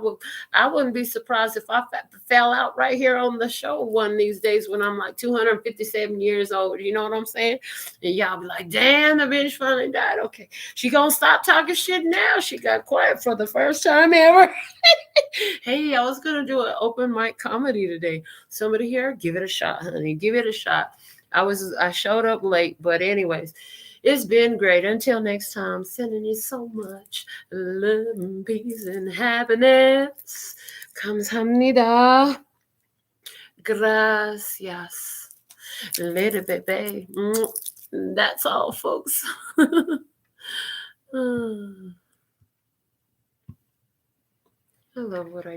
wouldn't be surprised if I fell out right here on the show one of these days when I'm like 257 years old. You know what I'm saying? And y'all be like, damn, the bitch finally died. Okay. She gonna stop talking shit now. She got quiet for the first time ever. Hey, I was gonna do an open mic comedy today. Somebody here, give it a shot, honey. Give it a shot. I showed up late, but anyways, it's been great. Until next time, sending you so much love and peace and happiness. Kamsahamnida. Gracias. Later, baby. That's all, folks. I love what I do.